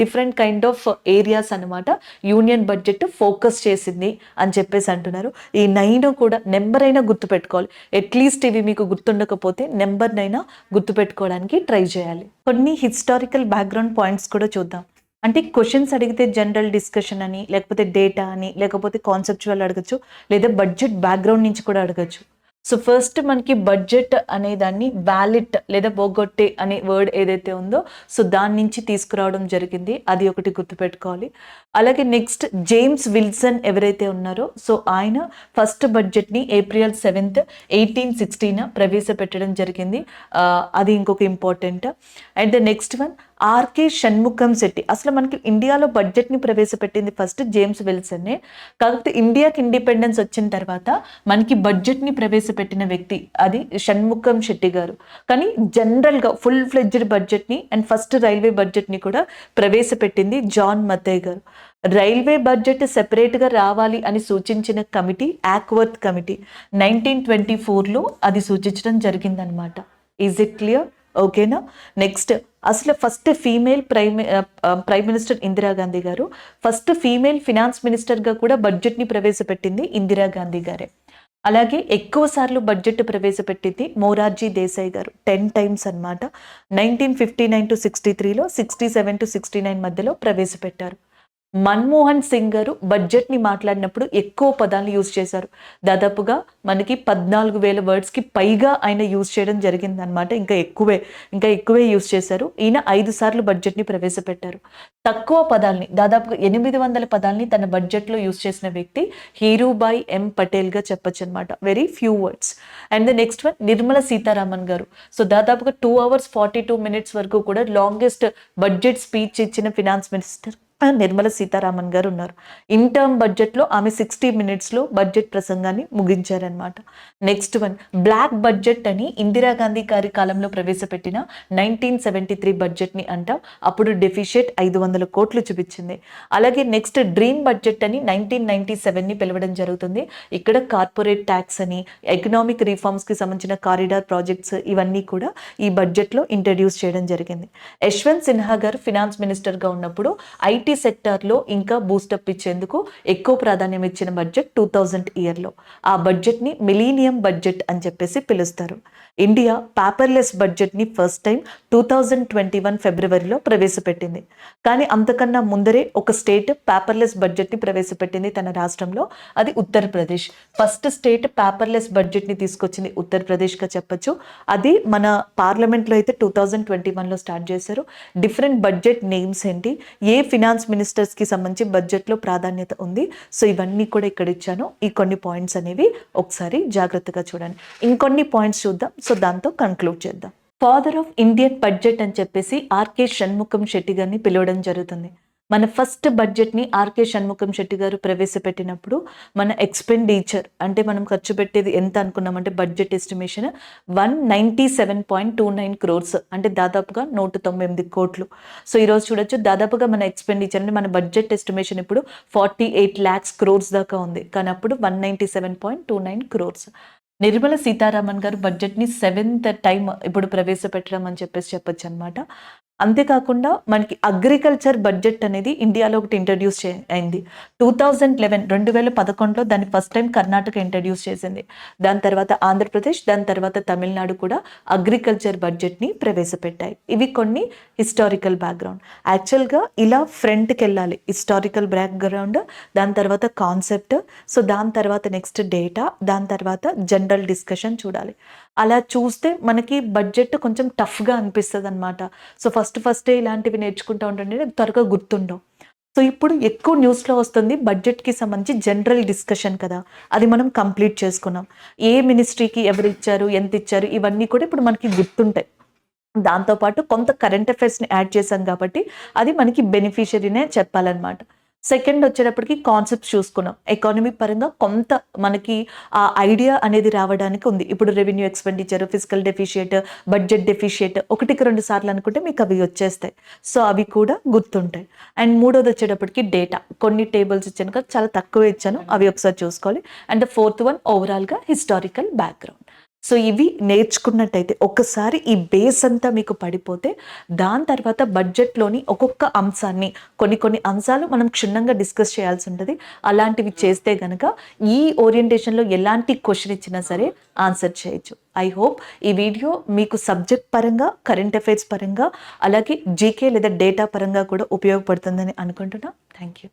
డిఫరెంట్ కైండ్ ఆఫ్ ఏరియాస్ అనమాట యూనియన్ బడ్జెట్ ఫోకస్ చేసింది అని చెప్పేసి అంటున్నారు. ఈ 9 కూడా నెంబర్ అయినా గుర్తుపెట్టుకోవాలి. అట్లీస్ట్ ఇవి మీకు గుర్తుండకపోతే నెంబర్నైనా గుర్తుపెట్టుకోవడానికి ట్రై చేయాలి. కొన్ని హిస్టారికల్ బ్యాక్గ్రౌండ్ పాయింట్స్ కూడా చూద్దాం. అంటే క్వశ్చన్స్ అడిగితే జనరల్ డిస్కషన్ అని, లేకపోతే డేటా అని, లేకపోతే కాన్సెప్చువల్ అడగచ్చు, లేదా బడ్జెట్ బ్యాక్గ్రౌండ్ నుంచి కూడా అడగచ్చు. సో ఫస్ట్ మనకి బడ్జెట్ అనే దాన్ని వ్యాలిట్ లేదా బోగొట్టే అనే వర్డ్ ఏదైతే ఉందో సో దాని నుంచి తీసుకురావడం జరిగింది, అది ఒకటి గుర్తుపెట్టుకోవాలి. అలాగే నెక్స్ట్ జేమ్స్ విల్సన్ ఎవరైతే ఉన్నారో సో ఆయన ఫస్ట్ బడ్జెట్ని April 7th, 1816 ప్రవేశపెట్టడం జరిగింది. అది ఇంకొక important. And the next one R K Shanmukham Chetty. అసలు మనకి ఇండియాలో బడ్జెట్ని ప్రవేశపెట్టింది ఫస్ట్ జేమ్స్ విల్సన్నే. కాకపోతే ఇండియాకి ఇండిపెండెన్స్ వచ్చిన తర్వాత మనకి బడ్జెట్ని ప్రవేశపెట్టిన వ్యక్తి అది షణ్ముఖం శెట్టి గారు. కానీ జనరల్గా ఫుల్ ఫ్లెడ్జ్డ్ బడ్జెట్ని అండ్ ఫస్ట్ రైల్వే బడ్జెట్ని కూడా ప్రవేశపెట్టింది జాన్ మథై గారు. రైల్వే బడ్జెట్ సెపరేట్గా రావాలి అని సూచించిన కమిటీ యాక్వర్త్ కమిటీ 1924లో అది సూచించడం జరిగిందనమాట. Is it clear? ఓకేనా. నెక్స్ట్ అసలు first female prime minister Indira Gandhi గారు, ఫస్ట్ ఫీమేల్ ఫినాన్స్ మినిస్టర్గా కూడా బడ్జెట్ని ప్రవేశపెట్టింది ఇందిరాగాంధీ గారే. అలాగే ఎక్కువ సార్లు బడ్జెట్ ప్రవేశపెట్టింది మొరార్జీ దేశాయ్ గారు, 10 times అనమాట. 1959 to 63లో, 67 to 69 మధ్యలో ప్రవేశపెట్టారు. మన్మోహన్ సింగ్ గారు బడ్జెట్ని మాట్లాడినప్పుడు ఎక్కువ పదాలను యూజ్ చేశారు. దాదాపుగా మనకి 14,000 వర్డ్స్కి పైగా ఆయన యూజ్ చేయడం జరిగింది అనమాట. ఇంకా ఎక్కువే యూజ్ చేశారు. ఈయన 5 సార్లు బడ్జెట్ని ప్రవేశపెట్టారు. తక్కువ పదాలని, దాదాపుగా 800 పదాలని తన బడ్జెట్లో యూజ్ చేసిన వ్యక్తి హీరూభాయ్ ఎం పటేల్గా చెప్పొచ్చు అనమాట. Very few words. And the next one Nirmala Sitharaman గారు. సో దాదాపుగా 2 hours 42 minutes వరకు కూడా లాంగెస్ట్ బడ్జెట్ స్పీచ్ ఇచ్చిన ఫినాన్స్ మినిస్టర్ నిర్మలా సీతారామన్ గారు ఉన్నారు. ఇన్ టర్మ్ బడ్జెట్లో ఆమె 60 మినిట్స్లో బడ్జెట్ ప్రసంగాన్ని ముగించారనమాట. నెక్స్ట్ వన్ బ్లాక్ బడ్జెట్ అని ఇందిరాగాంధీ గారి కాలంలో ప్రవేశపెట్టిన 1973 బడ్జెట్ని అంటాం. అప్పుడు డెఫిషియట్ 500 కోట్లు చూపించింది. అలాగే నెక్స్ట్ డ్రీమ్ బడ్జెట్ అని 1997ని పిలవడం జరుగుతుంది. ఇక్కడ కార్పొరేట్ ట్యాక్స్ అని ఎకనామిక్ రిఫార్మ్స్కి సంబంధించిన కారిడార్ ప్రాజెక్ట్స్ ఇవన్నీ కూడా ఈ బడ్జెట్లో ఇంట్రడ్యూస్ చేయడం జరిగింది. యశ్వంత్ సిన్హా గారు ఫినాన్స్ మినిస్టర్గా ఉన్నప్పుడు ఐటీ సెక్టార్లో ఇంకా బూస్టప్ ఇచ్చేందుకు ఎక్కువ ప్రాధాన్యం ఇచ్చిన బడ్జెట్ 2000 ఇయర్లో. ఆ బడ్జెట్ని మిలీనియం బడ్జెట్ అని చెప్పేసి పిలుస్తారు. ఇండియా పేపర్లెస్ బడ్జెట్ని ఫస్ట్ టైం 2021 ఫిబ్రవరిలో ప్రవేశపెట్టింది. కానీ అంతకన్నా ముందరే ఒక స్టేట్ పేపర్లెస్ బడ్జెట్ని ప్రవేశపెట్టింది తన రాష్ట్రంలో, అది ఉత్తరప్రదేశ్. ఫస్ట్ స్టేట్ పేపర్లెస్ బడ్జెట్ని తీసుకొచ్చింది ఉత్తరప్రదేశ్గా చెప్పొచ్చు. అది మన పార్లమెంట్లో అయితే 2021లో స్టార్ట్ చేశారు. డిఫరెంట్ బడ్జెట్ నేమ్స్ ఏంటి, ఏ ఫినాన్స్ మినిస్టర్స్కి సంబంధించి బడ్జెట్లో ప్రాధాన్యత ఉంది, సో ఇవన్నీ కూడా ఇక్కడ ఇచ్చాను. ఈ కొన్ని పాయింట్స్ అనేవి ఒకసారి జాగ్రత్తగా చూడండి. ఇంకొన్ని పాయింట్స్ చూద్దాం, సో దాంతో కన్క్లూడ్ చేద్దాం. ఫాదర్ ఆఫ్ ఇండియన్ బడ్జెట్ అని చెప్పేసి ఆర్కే షణ్ముఖం శెట్టి గారిని పిలవడం జరుగుతుంది. మన ఫస్ట్ బడ్జెట్ని ఆర్కే షణ్ముఖం శెట్టి గారు ప్రవేశపెట్టినప్పుడు మన ఎక్స్పెండిచర్ అంటే మనం ఖర్చు పెట్టేది ఎంత అనుకున్నామంటే బడ్జెట్ ఎస్టిమేషన్ 197.29 crores అంటే దాదాపుగా 198 కోట్లు. సో ఈరోజు చూడొచ్చు దాదాపుగా మన ఎక్స్పెండిచర్ అంటే మన బడ్జెట్ ఎస్టిమేషన్ ఇప్పుడు 48 lakhs crores దాకా ఉంది, కానీ అప్పుడు 197.29 crores. నిర్మలా సీతారామన్ గారు బడ్జెట్ని 7th టైం ఇప్పుడు ప్రవేశపెట్టడం అని చెప్పేసి చెప్పొచ్చు అనమాట. అంతేకాకుండా మనకి అగ్రికల్చర్ బడ్జెట్ అనేది ఇండియాలో ఒకటి ఇంట్రడ్యూస్ అయింది 2011లో దాన్ని ఫస్ట్ టైం కర్ణాటక ఇంట్రడ్యూస్ చేసింది. దాని తర్వాత ఆంధ్రప్రదేశ్, దాని తర్వాత తమిళనాడు కూడా అగ్రికల్చర్ బడ్జెట్ని ప్రవేశపెట్టాయి. ఇవి కొన్ని హిస్టారికల్ బ్యాక్గ్రౌండ్. యాక్చువల్గా ఇలా ఫ్రంట్కి వెళ్ళాలి, హిస్టారికల్ బ్యాక్గ్రౌండ్, దాని తర్వాత కాన్సెప్ట్, సో దాని తర్వాత నెక్స్ట్ డేటా, దాని తర్వాత జనరల్ డిస్కషన్ చూడాలి. అలా చూస్తే మనకి బడ్జెట్ కొంచెం టఫ్గా అనిపిస్తుంది అనమాట. సో ఫస్టే ఇలాంటివి నేర్చుకుంటూ ఉంటుండే త్వరగా గుర్తుండవు. సో ఇప్పుడు ఎక్కువ న్యూస్లో వస్తుంది బడ్జెట్కి సంబంధించి జనరల్ డిస్కషన్ కదా, అది మనం కంప్లీట్ చేసుకున్నాం. ఏ మినిస్ట్రీకి ఎవరు ఇచ్చారు, ఎంత ఇచ్చారు, ఇవన్నీ కూడా ఇప్పుడు మనకి గుర్తుంటాయి. దాంతోపాటు కొంత కరెంట్ అఫైర్స్ని యాడ్ చేశాం కాబట్టి అది మనకి బెనిఫిషియరీనే చెప్పాలన్నమాట. సెకండ్ వచ్చేటప్పటికి కాన్సెప్ట్స్ చూసుకున్నాం. ఎకానమీ పరంగా కొంత మనకి ఆ ఐడియా అనేది రావడానికి ఉంది. ఇప్పుడు revenue expenditure, physical deficit, budget deficit 1-2 సార్లు అనుకుంటే మీకు అవి వచ్చేస్తాయి. సో అవి కూడా గుర్తుంటాయి. అండ్ మూడోది వచ్చేటప్పటికి డేటా, కొన్ని టేబుల్స్ ఇచ్చాను కదా, చాలా తక్కువ ఇచ్చాను, అవి ఒకసారి చూసుకోవాలి. అండ్ ఫోర్త్ వన్ ఓవరాల్గా హిస్టారికల్ బ్యాక్గ్రౌండ్. సో ఇవి నేర్చుకున్నట్టయితే ఒక్కసారి ఈ బేస్ అంతా మీకు పడిపోతే దాని తర్వాత బడ్జెట్లోని ఒక్కొక్క అంశాన్ని కొన్ని అంశాలు మనం క్షుణ్ణంగా డిస్కస్ చేయాల్సి ఉంటుంది. అలాంటివి చేస్తే కనుక ఈ ఓరియంటేషన్లో ఎలాంటి క్వశ్చన్ ఇచ్చినా సరే ఆన్సర్ చేయొచ్చు. ఐ హోప్ ఈ వీడియో మీకు సబ్జెక్ట్ పరంగా, కరెంట్ అఫైర్స్ పరంగా, అలాగే జీకే లేదా డేటా పరంగా కూడా ఉపయోగపడుతుందని అనుకుంటున్నా. Thank you.